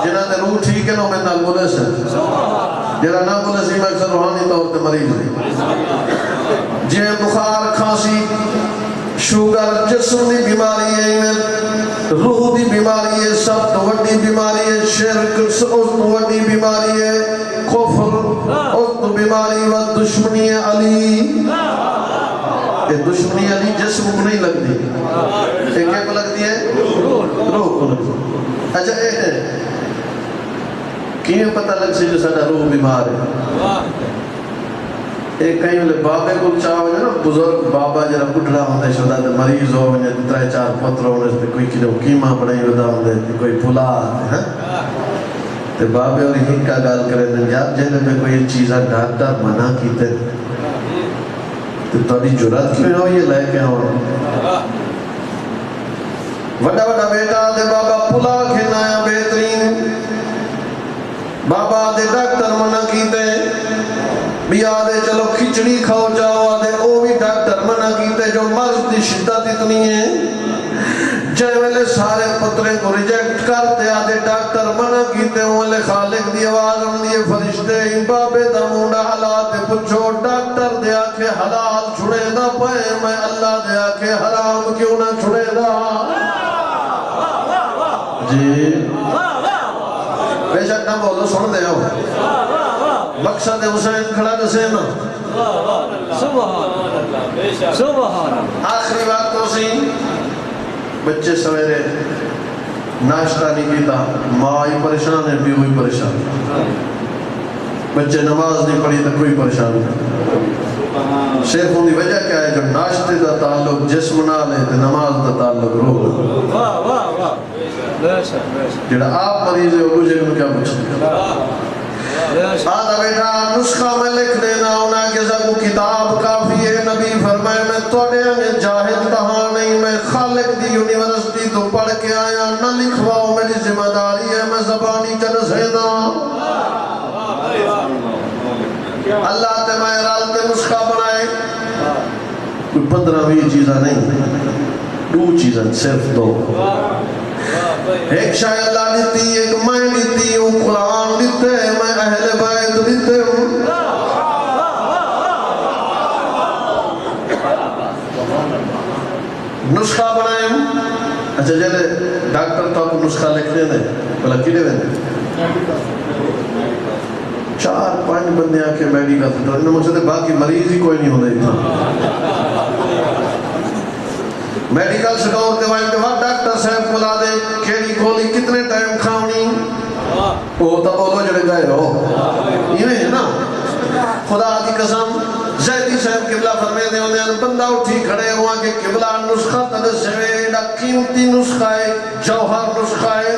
جنہاں دے روح ٹھیک ہے نو میں نال بولے سے جنہاں نہ بولے سی میں اکثر روحانی طور تے مریض ہے جے بخار کھانسی شوگر جسم دی بیماری ہے روح دی بیماری ہے سب تو وڈی بیماری ہے شرک اس تو وڈی بیماری ہے کفر اس تو بیماری و دشمنی علی یہ دشمنی علی جسم کو نہیں لگتی یہ کیا کو لگتی ہے روح کو لگتی اچھا اے ہے کیوں پتہ لگ سے جو ساڑا روح بیمار ہے ایک کہیں ملے بابے کو چاہ ہوئے نا بزرگ بابا جرہ کٹڑا ہوندے شدہ دے مریض ہوئے ترائے چار پتر ہوئے کوئی کلو قیمہ بڑھائی ہوتا ہوندے کوئی پھلا آتے ہیں تے بابے اور ہی کا گال کرے دیں یار جہلے میں کوئی چیزہ ڈاکٹر منع کیتے تے توڑی جرات کیوں ہو یہ لے کے ہوں وڈا وڈا بیٹا دے بابا پھلا کھنایا بہترین بابا دے ڈاکٹر منع کیتے بھی آدھے چلو کھچڑی کھاؤ جاؤ آدھے او بھی ڈاکٹر منع کیتے جو مرض دی شدت اتنی ہے جائے ویلے سارے پترے کو ریجیکٹ کرتے آدھے ڈاکٹر منع کیتے ہوئے خالق دی آواز ہم دیئے فرشتے بابے دا مونڈا حالات پچھو ڈاکٹر دے آکھے حلال چھڑے دا پائے میں اللہ دے آکھے حرام کیوں نہ چھڑے دا جی بے شک نہ بولو سن دے ہو مقصد حسین کھڑا دسے نا آخری بات تو سی بچے سویرے ناشتہ نہیں کیتا ماں ہی پریشان ہے بھی ہوئی پریشان بچے نماز نہیں پڑھی تو کوئی پریشان نہیں صرف ان کی وجہ کیا ہے جو ناشتے دا تعلق جسم نہ لے تو نماز دا تعلق روح جڑا آپ مریض ہے وہ مجھے کیا پوچھیں آدھا بیٹا نسخہ میں لکھ دینا ہونا کہ زکو کتاب کافی ہے نبی فرمائے میں توڑے ہمیں جاہد کہاں نہیں میں خالق دی یونیورسٹی تو پڑھ کے آیا نہ لکھواؤ میری ذمہ داری ہے میں زبانی چل سینا اللہ تے میں رالتے نسخہ بنائے کوئی 15-20 چیزیں نہیں 2 چیزیں صرف 2 ایک شاہ اللہ دیتی ایک میں دیتی ہوں قرآن دیتے میں اہل بیت دیتے ہوں نسخہ بنائیں اچھا جلے ڈاکٹر تو آپ کو نسخہ لکھ دیں بلا کیلے بندے 4-5 بندے آکے میڈیکل سے تو انہوں مجھے باقی مریض ہی کوئی نہیں ہونے تھا میڈیکل سٹور کے وائن دے ڈاکٹر صاحب کو لا دے کیڑی گولی کتنے ٹائم کھاؤنی وہ تو بولو جڑے گئے ہو یہ ہے نا خدا کی قسم زیدی صاحب قبلہ فرمے دے انہیں بندہ اٹھی کھڑے ہوا کہ قبلہ نسخہ تدسوے قیمتی نسخہ ہے جوہر نسخہ ہے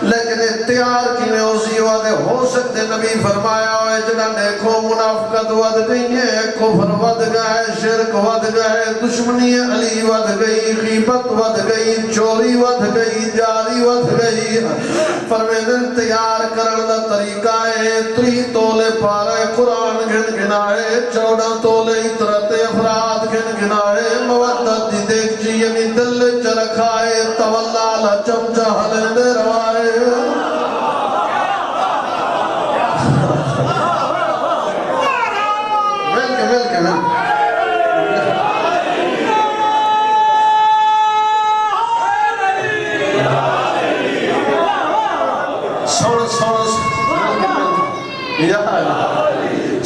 لیکن اختیار کی میں اسی وعدے ہو سکتے نبی فرمایا ہوئے جنہاں دیکھو منافقت ود گئی ہے کفر ود گئے شرک ود گئے دشمنی علی ود گئی غیبت ود گئی چوری ود گئی جاری ود گئی فرمیدن تیار کرن دا طریقہ ہے 3 تولے پارے قرآن گھن گنائے 14 تولے اطرت افراد گھن گنائے مودت دی دیکھ جی یعنی دل چرکھائے تولا چمچہ حلن روائے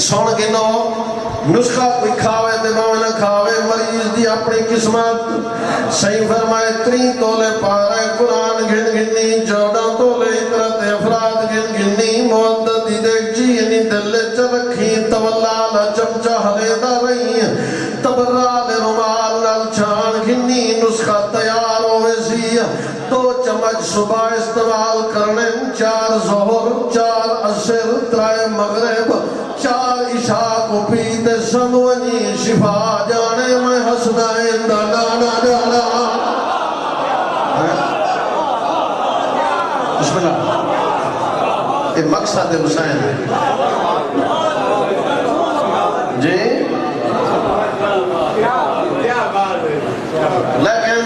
سن گنو نسخہ کوئی کھاوے تے نہ کھاوے مریض دی اپنی قسمت صحیح فرمائے 3 تولے پارے قرآن گھن گھنی 14 تولے اطرت افراد گھن گھنی مودت دی دیکھ جی یعنی دل چرکھی تولا چمچہ ہلے دا رہی تبرال رمال نال چھان گھنی نسخہ تیار ہوئے سی 2 چمچ صبح استعمال کرنے 4 ظہر 4 عصر 3 مغرب 4 عشاء کو پیتے سمونی شفا جانے میں حسنائن دانا جانا بسم اللہ یہ مقصد حسین ہے جی لیکن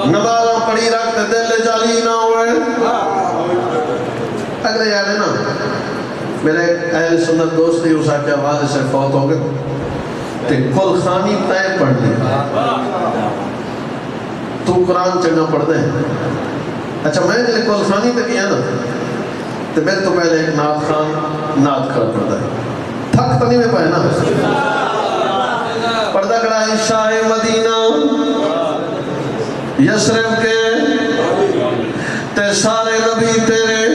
نمازاں پڑھی رکھتے دل جالی نہ ہوئے اگلے یاد ہے نا میرے اہل سنت دوست تھی اسا کے آواز سے فوت ہو گئے تے کل خانی تے پڑھ لی تو قرآن چنگا پڑھ دے اچھا میں نے کل خانی تے کیا نا تے میں تو پہلے ایک نعت خان نعت کھڑا پڑھ دے تھک تو نہیں میں پائے نا پردہ کڑا ہے شاہ مدینہ یسرف کے تے سارے نبی تیرے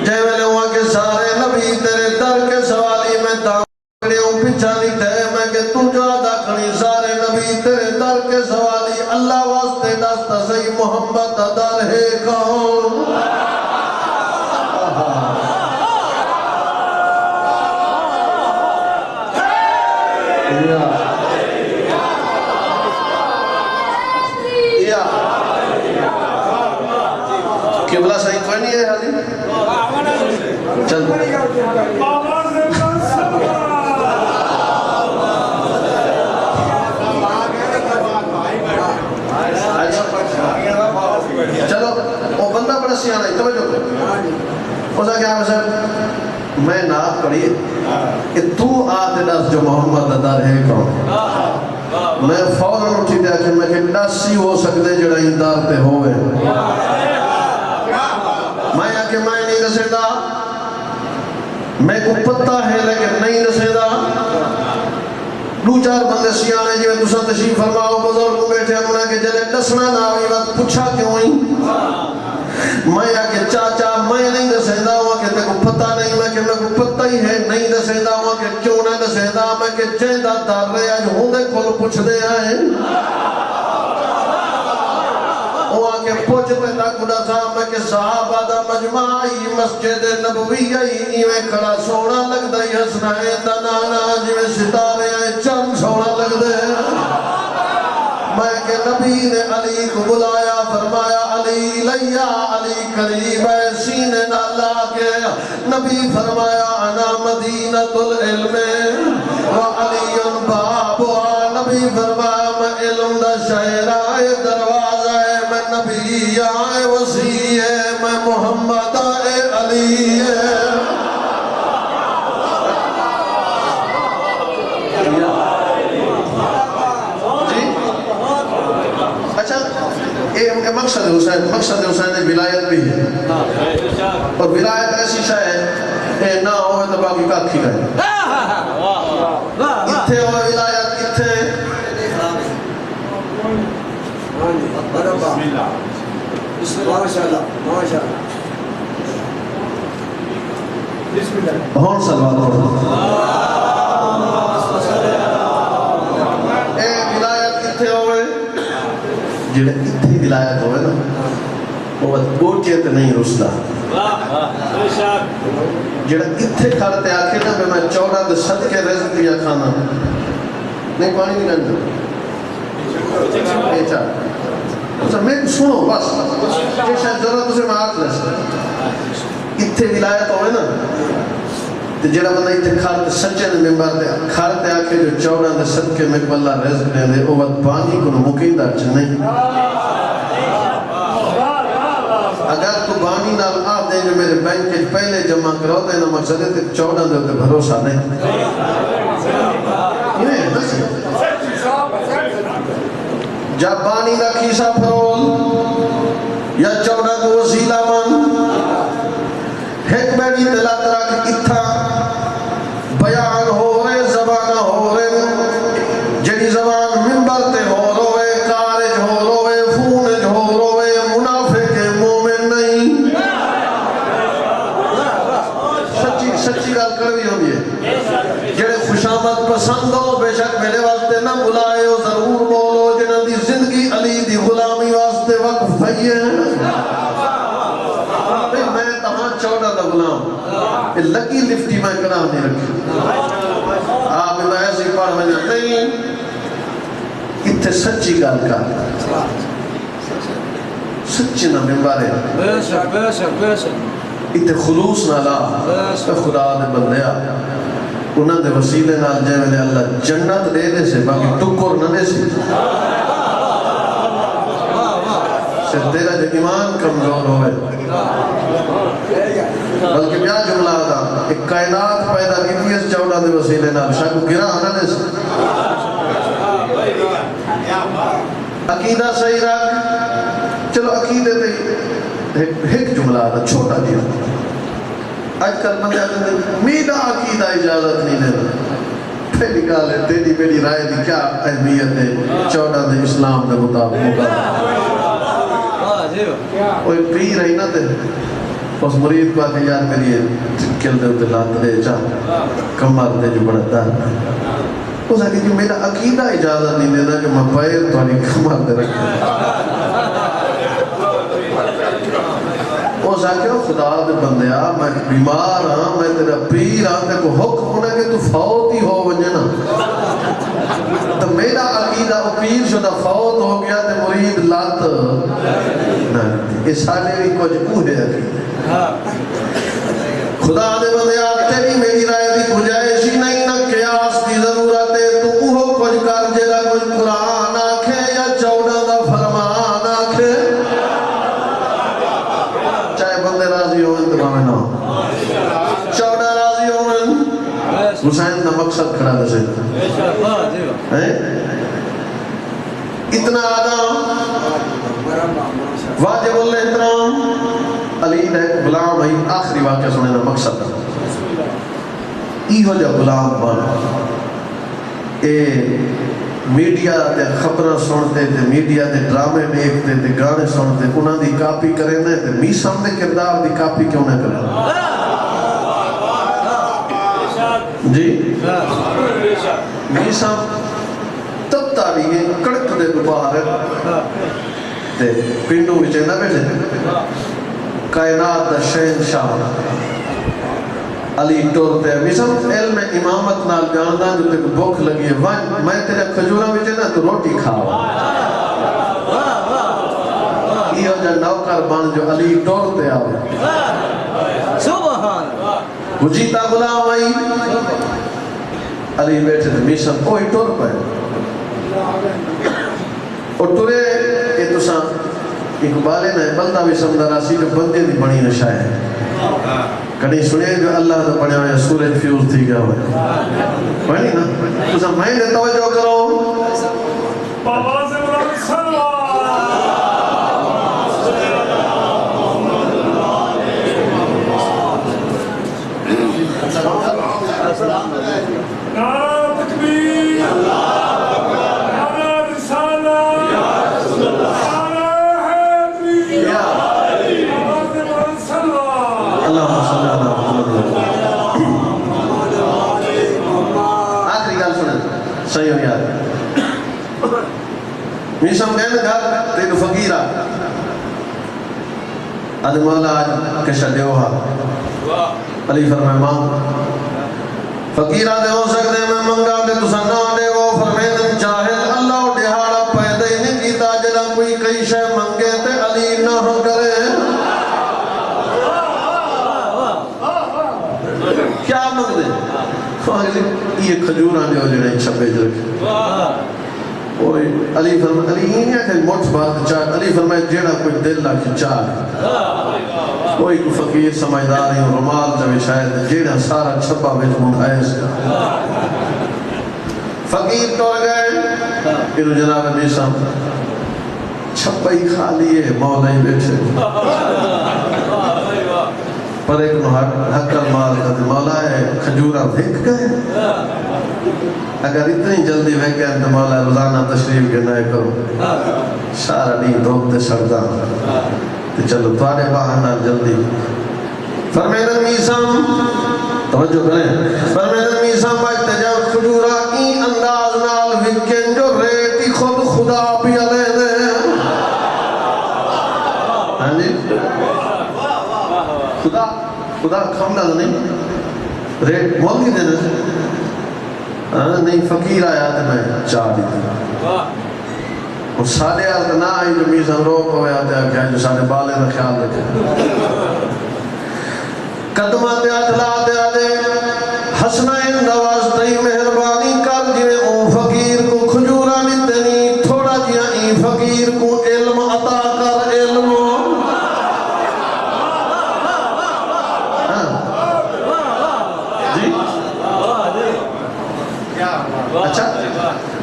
جے ویلے ہوا کہ سارے نبی تیرے در کے سوالی میں داکڑے ہوں پچھانی تے میں کہ تو جو آدھا کھڑی سارے نبی تیرے در کے سوالی اللہ واسطے دستا سی محمد در ہے کون قبلہ صحیح کوئی نہیں ہے حالی چل چلو وہ بندہ بڑا سیانا ہے توجہ اسا کیا ہے سر میں نعت پڑھی کہ تو آتے دس جو محمد در ہے کون میں فوراں اٹھی دیا کہ میں کہ ڈاسی ہو سکتے جڑا اندار تے ہوئے میں کہ میں نہیں رسے دا میں کو پتہ ہے لیکن نہیں رسے دا 2-4 بندے سیانے جو تسا تشریف فرماؤ بزرگ کو بیٹھے ہم نے کہ جلے دسنا نہ ہوئی وقت پوچھا کیوں ہوئی میں کہ چاچا میں نہیں رسے دا ہوا کہ میں کو پتہ نہیں میں کہ میں کو پتہ ہی ہے نہیں رسے دا ہوا کہ کیوں نہ رسے دا میں کہ جیدہ دار رہے آج ہوں دے کھول پوچھ دے آئے وہاں کے پوچھتے تک اڑا تھا میں کہ صحابہ دا مجمعی مسجد نبوی آئی میں کھڑا سونا لگ دا حسنائے دنانا جی میں ستارے آئے چند سونا لگ دے میں کہ نبی نے علی کو بلایا فرمایا علی لیا علی قریب ہے سینے نالا کے نبی فرمایا انا مدینۃ العلم و علی بابا نبی فرمایا میں علم دا شہرہ دروازہ ہے میں نبی آئے وسیع ہے میں محمد آئے علی ہے مقصد حسین ولایت بھی ہے اور ولایت ایسی شاہ ہے نہ ہوئے تو باقی کاکھی گئے اتھے ہوئے ولایت اتھے ہون سلوات ولایت اتھے ہوئے جڑے اتھے ولایت ہوئے نا وہ گوٹے تے نہیں رسدہ جڑا اتھے کھارتے آکھے نا میں 14 دے صدقے رزق دیا کھانا نہیں پانی نہیں گنجا اچھا میں سنو بس کہ شاید ضرورت اسے میں آت لے اتھے ولایت ہوئے نا جڑا بندہ اتھے کھارتے سچے نے ممبر دے کھارتے آکھے جو 14 دے صدقے میں اللہ رزق دے دے وہ وقت پانی کو مقیدہ نہیں اگر تو بانی نال آ دے جو میرے بینک کے پہلے جمع کرو دے نا مقصد ہے 14 دے ہوتے بھروسہ نہیں جب بانی دا کیسا پرول یا 14 کو وسیلہ من ایک بیڑی دلات رکھ اتھا بیان ہو رہے زبانہ ہو رہے جنی زبان منبر تے ہو روے کارج ہو روے فونج ہو روے منافق مومن نہیں سچی گال کروی ہوگی ہے جڑے خوشامد پسند ہو بے شک میرے واسطے نہ بلائے ہو ضرور بولو جنہ دی زندگی علی دی غلامی واسطے وقف بھئی ہے میں تہاں 14 دا غلام لگی لفٹی میں کنا نہیں رکھی آپ میں ایسی پڑھ میں نہیں اتھے سچی گال کا سچی نہ ممبارے اتھے خلوص نہ لا خدا دے بندیا انہاں دے وسیلے نال جے ویلے اللہ جنت دے دے سے باقی ٹکر نہ دے سے تیرا جو ایمان کمزور ہوئے بلکہ بیا جملہ آتا ایک کائنات پیدا کی تھی اس 14 دے وسیلے نال شاہ کو گرا آنا دے سے عقیدہ صحیح رکھ چلو عقیدے تے ایک جملہ آتا چھوٹا دیا آج کل بندے آتے ہیں میرا عقیدہ اجازت نہیں دینا پہلی کال ہے تیری میری رائے دی کیا اہمیت ہے 14 دے اسلام دے مطابق کوئی پیر رہی نہ دے اس مرید کو آتے یار میری چکل دے ہوتے لات دے چاہ کمر دے جو بڑھتا ہے اس آگے کہ میرا عقیدہ اجازت نہیں دینا کہ میں پیر توانی کمر دے رکھتا اس آگے خدا دے بندیا میں بیمار ہاں میں تیرا پیر ہاں تے کو حکم ہونا کہ تو فوت ہی ہو وجنا تو میرا عقیدہ پیر شدہ فوت ہو گیا تے مرید لات اس سالے بھی کچھ اوہے عقیدہ خدا دے بندیا تیری میری رائے دی گنجائش ہی نہیں نہ قیاس دی ضرورت ہے تو اوہ کچھ کر جگہ کچھ قرآن آکھے یا 14 دا فرمان آکھے چاہے بندے راضی ہوئے انتباہ نہ 14 راضی ہوئے حسین دا مقصد کھڑا دے سے اتنا آدم واجب الاحترام علی نے غلام ہے آخری واقعہ سنے نا مقصد ایہو جا غلام بن اے میڈیا دے خبریں سنتے تھے میڈیا دے ڈرامے دیکھتے تھے گانے سنتے انہاں دی کاپی کریں دے تھے میسم دے کردار دی کاپی کیوں نہ کریں جی میسم تب تاریخ کڑک دے دوبارے تے پنڈوں بچے نہ بیٹھے کائنات دا شہنشاہ علی ٹورتے میسم علم امامت نال جاندہ جو تے کو بھوک لگی ہے میں تیرے کھجورہ بچے نا تو روٹی کھاوا یہ ہو جا نوکر بان جو علی ٹورتے آوے سبحان حجیتا غلام آئی علی بیٹھے تھے میسم کوئی ٹور پائے اور ترے یہ تو اقبال نے بندہ بھی سمجھا راسی جو بندے دی بنی نشا ہے کہیں سنے جو اللہ تو بڑھیا ہوئے سورج فیوز تھی گیا ہوئے کوئی نہیں نا تو سب میں نے توجہ کرو بابا سے نعرہ تکبیر نعرہ رسالہ نعرہ حیدری آواز بلند صلوات اللہم صلی اللہ علیہ وسلم آخری گال سنیں صحیح ہو یاد میشم کہنے گھر تیرے فقیرہ آدھے مولا آج کشا دیوہا علی فرمائے مانگ فقیرہ دے ہو سکتے میں منگا دے تو سنہ دے وہ فرمائے دن چاہل اللہ دیہارا پیدا ہی نہیں کیتا جدا کوئی کئی شے منگے تے علی نہ ہو کرے کیا منگ دے یہ کھجوران جو جنہیں چھپے جو رکھے علی فرمائے علی ہی نہیں ہے کہ موٹ بات چاہ علی فرمائے جیڑا کوئی دل لاکھ چاہ کوئی فقیر سمجھداری اور رمال جب شاید جیڑا سارا چھپا بیچ مدھائے سے فقیر توڑ گئے انہوں جناب بیسا چھپا ہی خالی ہے مولا ہی بیٹھے پر ایک حقل مال کا مولا ہے کھجورہ بھیک گئے اگر اتنی جلدی بھیک گئے تو مولا روزانہ تشریف کے نئے کرو سارا نہیں دھوکتے سڑتا تو چلو توارے باہر جلدی فرمیدن میسام توجہ کریں فرمیدن میسام باجتے جب کھجورہ ای انداز نال وکن جو ریٹی خود خدا بھی علیہ دے ہاں جی خدا کھمنا تو نہیں ریٹ مول کی دینے سے نہیں فقیر آیا تو میں چاہ دیتا اور سارے آتا نہ آئی جو میزن روک ہوئے آتے ہیں کہ جو سارے بالے میں خیال رکھے قدمات اتلا آتے آتے حسنائن نوازتائی مہربانی کر جنہیں او فقیر کو کھجورانی تنی تھوڑا جیا ای فقیر کو علم عطا کر علم جی اچھا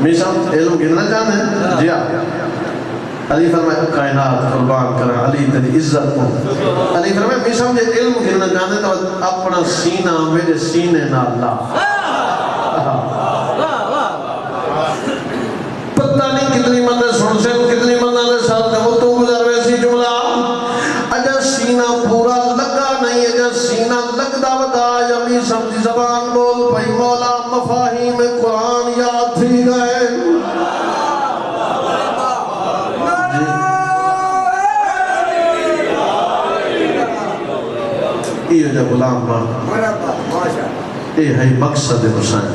میشم علم گرنا چاہتے ہیں جی آپ علی فرمائے کائنات قربان کرا علی تیری عزت کو علی فرمائے میشم جے علم گرنا چاہتے ہیں تو اپنا سینہ میرے سینے نہ اللہ پتہ نہیں کتنی مندر سن سے کتنی مندر نے ساتھ ہے وہ تو گزر ویسی جملہ اجا سینہ پورا لگا نہیں اجا سینہ لگدا ودا یا میشم جی زبان بول پئی مولا مفاہیم قرآن یاد تھی گئے یہ جو غلام ماں یہ ہے مقصد حسین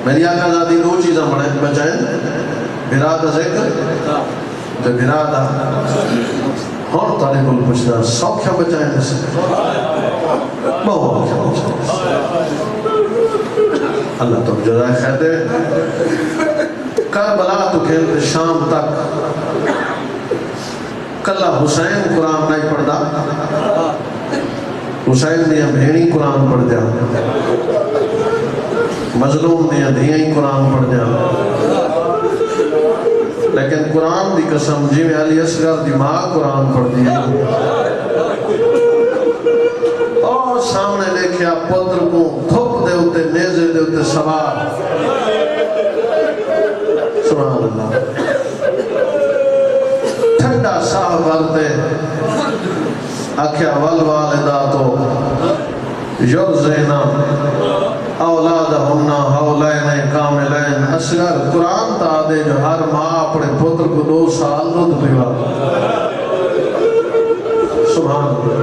میری آقا ذاتی دو چیزیں بچائیں برا کا ذکر تو برا دا اور تارے کل پوچھنا سوکھا بچائیں جیسے بہت اللہ تو جزائے خیر دے کربلا تو کھیلتے شام تک کلہ حسین قرآن نہیں پڑھتا حسین دیا بھیڑی قرآن پڑھ جا مظلوم دیا دیا ہی قرآن پڑھ جا لیکن قرآن دی قسم جی میں علی اصغر دی ماں قرآن پڑھ دیا اور سامنے دیکھیا پتر کو تھوپ دے ہوتے نیزے دے ہوتے سوار سبحان اللہ ٹھنڈا ساہ بھرتے اکھیا والوالداتو یرزینا اولادہمنا حولین کاملین اصغر قرآن تا دے جو ہر ماں اپنے پتر کو 2 سال دودھ پلا سبحان اللہ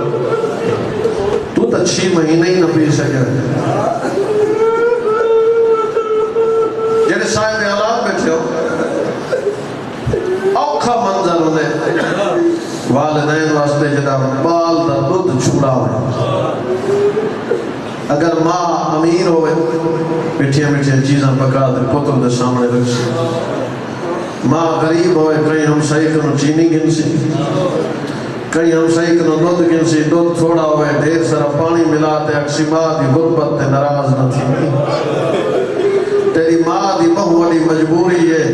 تو 6 مہینے ہی نہ پی سکے جنہیں صاحب اولاد بیٹھے ہو اوکھا منظر ہونے والدین واسطے جدا بال دا دودھ چھوڑا ہوئے اگر ماں امیر ہوئے مٹھیاں مٹھیاں چیزاں پکا دے پتر دے سامنے رکھ ماں غریب ہوئے کئی ہمسائی کو چینی گن سی کئی ہمسائی کو دودھ گن سی دودھ تھوڑا ہوئے ڈھیر سارا پانی ملاتے اکسی ماں دی غربت تے ناراض نہ تھی تیری ماں دی بہو والی مجبوری ہے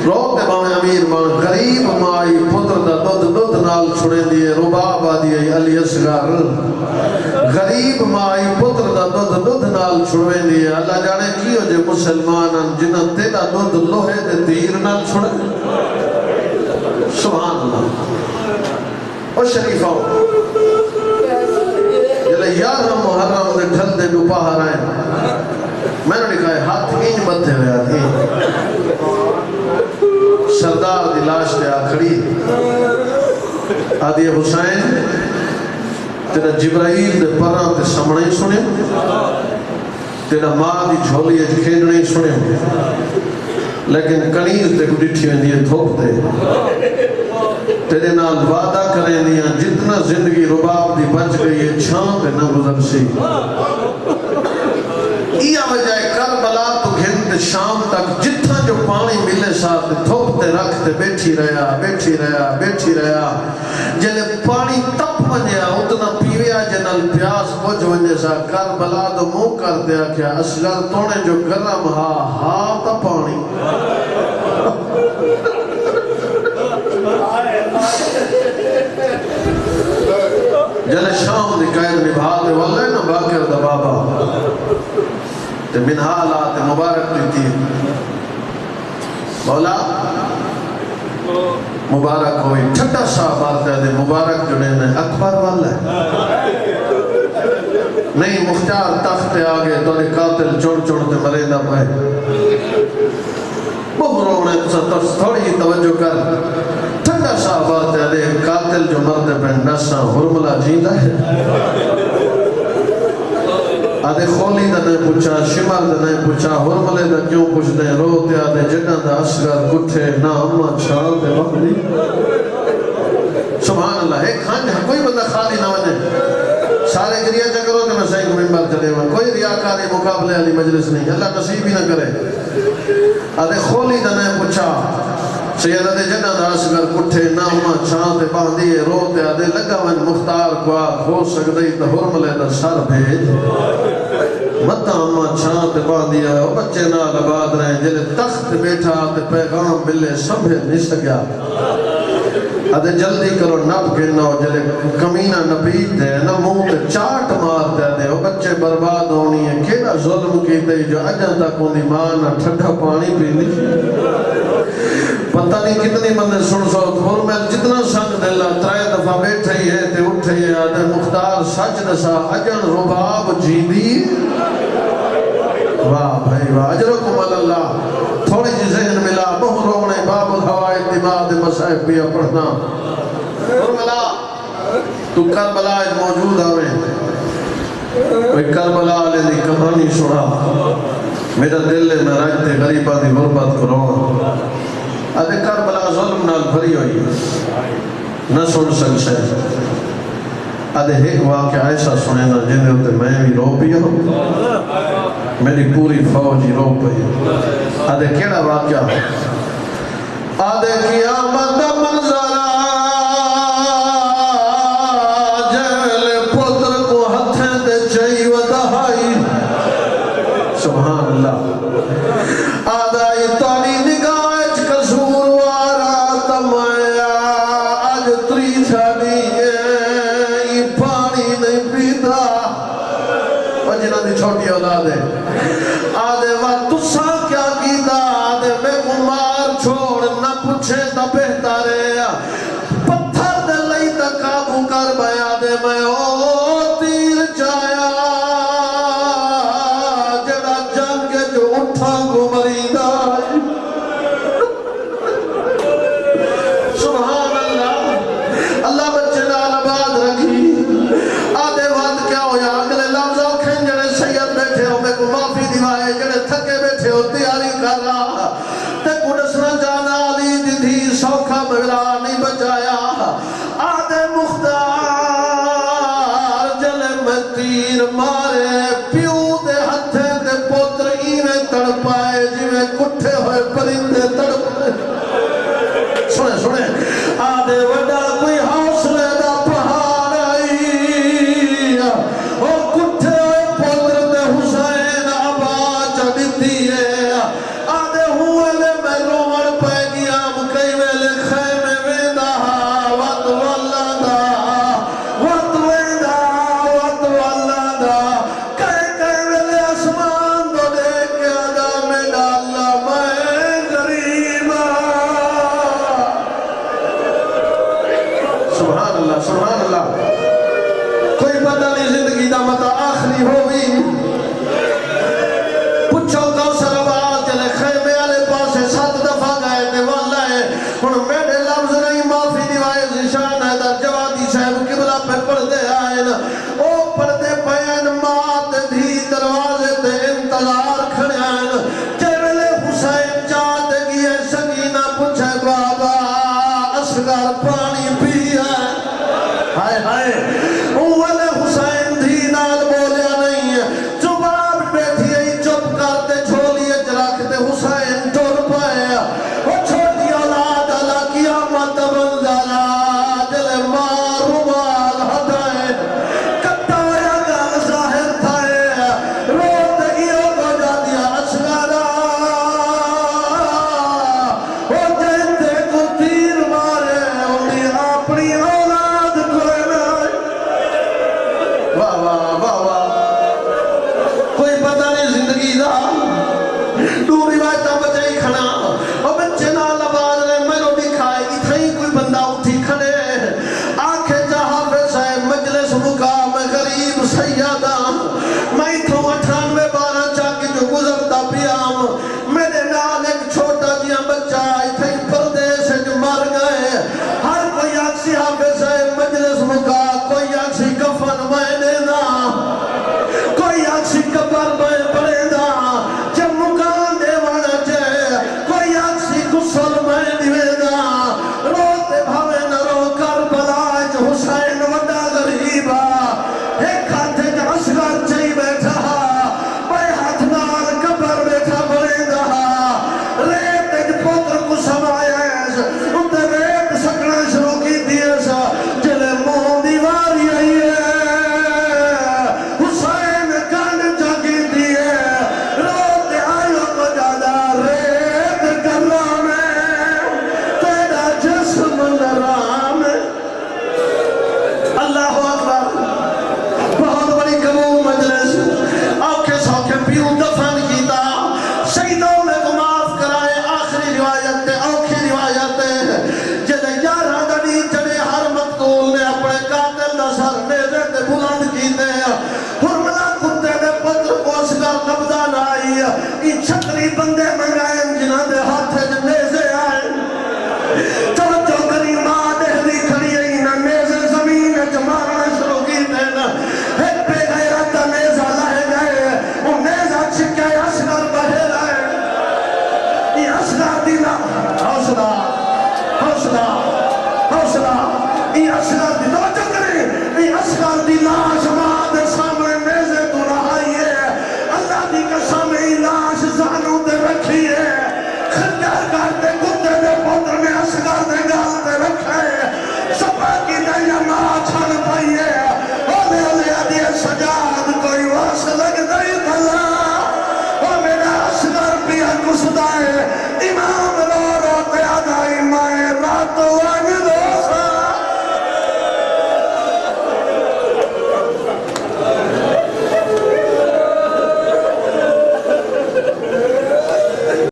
روتے بانے امیر بان غریب مائی پتر دا دودھ نال چھڑے دیئے رباب آدیئے علی اصغر غریب مائی پتر دا دودھ نال چھڑے دیئے اللہ جانے کیوں جے مسلمانان جنہ تیرا دودھ لوہے دے تیر نال چھڑے سبحان اللہ اور شریف آؤ جلے یارہ محرم دے ڈھل دے دوپاہر آئے میں نے کہا ہاتھ انج بدھے ہوئے آتی سردار دی لاش دے آکھڑی آدھی حسین تیرا جبرائیل دے پران تے سمنے ہی سنے تیرا ماں دی جھولی اج کھیڑنے ہی سنے لیکن کنیز تے کو ڈٹھی ہوئی دیئے تھوک دے تیرے نال وعدہ کریں دیا جتنا زندگی رباب دی بچ گئی ہے چھان تے نہ گزر سی یہ وجہ کربلا تو گھنٹ شام تک جتنا جو پانی ملے ساتھ تھوپتے رکھتے بیٹھی رہا جلے پانی تپ ونیا اتنا پیویا جنال پیاس بوجھ ونجے سا کربلا تو منہ کر دیا کیا اصغر تونے جو گرم ہاں تا پانی جلے شام دی قائد نبھا دے واللہ نا باکر دا بابا تے منحالات مبارک دیتی مولا مبارک ہوئی چھٹا صاحب آتے ہیں مبارک جو نے اکبر والا ہے نہیں مختار تخت آگے تو نے قاتل چوڑ تے مرے نہ پائے بہروں نے تھوڑی توجہ کر ٹھنڈا صاحب آتے ہیں قاتل جو مرد پہ نسا حرملہ جیندہ ہے آدھے خولی دا نہیں پوچھا شمال دا نہیں پوچھا حرملے دا کیوں پوچھ دیں روتے آدھے جنہ دا اصغر کٹھے نا اممہ چھان دے وقتی سبحان اللہ ایک خانج کوئی بندہ خالی نہ ونے سارے گریہ چکروں کے میں صحیح کو منبر چلے ہوئے کوئی ریاکاری مقابلے علی مجلس نہیں اللہ نصیب ہی نہ کرے آدھے خولی دا نہیں پوچھا سید آدھے جنہ دا اصغر کٹھے نا اممہ چھان دے باندھیے روتے آدھے لگا من مختار کو آگ ہو سکدئی تا حرملے دا سر بھیج مطا اممہ چھان دے باندھیا بچے نال آباد رہے جلے تخت بیٹھا تے پیغام ملے سمجھے نہیں سکیا آدھے جلدی کرو نب گنو جلے کمینہ نبید دے نہ منہ تے چاٹ مار دے دے بچے برباد ہونی ہے کیڑا ظلم کی دے جو اجاں تک ہوندی ماں نہ ٹھنڈا پانی پیندی پتہ نہیں کتنی بندے سن سو تھور میں جتنا سنگ دلہ ترائے دفعہ بیٹھے ہی ہے تے اٹھے ہی آدھے مختار سچ دسا اجن رباب جیندی واہ بھائی واہ اجرکم اللہ تھوڑی جی ذہن ملا بہرونے باب الہوائی دماغ مسائب بھی پڑھنا اور ملا تو کربلا موجود آوے کوئی کربلا لے دی کہانی سنا میرا دل لے میں رجتے غریبہ دی غربت کروں آدھے کربلا ظلم نال بھری ہوئی نہ سن سکسے آدھے ایک واقعہ ایسا سنے نا جنہیں ہوتے میں بھی رو پیا ہوں میری پوری فوجی رو پئی آدھے کیڑا واقعہ آدھے قیامت منظرہ جیل پتر کو ہتھیں دے چاہی و دہائی سبحان اللہ آدھے تاری نگاہ قصور وارا تمایا آج تری چھڑی پانی نہیں پیتا اور جنہ دی چھوٹی اولاد ہے آدھے وقت تسا کیا کیتا آدھے میں مار چھوڑ نہ پوچھے تا بہتر ہے پتھر دے لئی تا قابو کر بیا دے میں او تیر جایا جڑا جان کے جو اٹھا کو مریدہ سبحان اللہ اللہ بچے نال آباد رکھی آدھے وقت کیا ہویا اگلے لفظوں کھیں جڑے سید بیٹھے ہو میں کو معافی دیوائے جڑے تھکے بیٹھے ہو تیاری کر رہا تے کڑسنا جانا علی دی تھی سوکھا ملا نہیں بچایا آدھے مختار جلے میں تیر مارے پیو دے ہتھے دے پوتر ایویں تڑپائے جویں کٹھے ہوئے پرندے تڑپائے سنے سنے آدھے وڈا کوئی حوصلے دا پہاڑ آئی او کٹھے پتر دے حسین آباد چڑھتی ہے آدھے ہوئے لے میں روڑ پہ گیا کئی ویلے خیمے ویندہ وط واللہ دا وط ویندہ وط واللہ دا کئی ویلے اسمان دو دیکھ کے آدھا میں ڈالا میں غریبا سبحان اللہ سبحان اللہ کوئی پتہ نہیں زندگی دا مطا آخری ہوئی پچھو کوثر آباد چلے خیمے والے پاسے 7 دفعہ گئے تے والا ہے ہن میرے لفظ نہیں معافی دیوائے ذیشان ہے در جوادی صاحب قبلہ پہ پردے آئے نا او پردے پین مات دھی دروازے تے انتظار کھڑے آئے جیولے حسین چاہتے گئے سکینہ پوچھے بابا اصغر پانی پیا ہائے ہائے اولے حسین دھی نال بولیا نہیں ہے جواب بیٹھی ہے چپ کرتے جھولیے جراکتے حسین ٹور پایا وہ چھوٹی اولاد اللہ قیامت منزلہ دل مارو مال ہدائے کتایا گا ظاہر تھائے روت گیوں کو جا دیا اصغرہ وہ جہتے کو تیر مارے انہیں اپنی اولاد کوئی نہ واہ واہ واہ واہ کوئی پتہ نہیں زندگی دا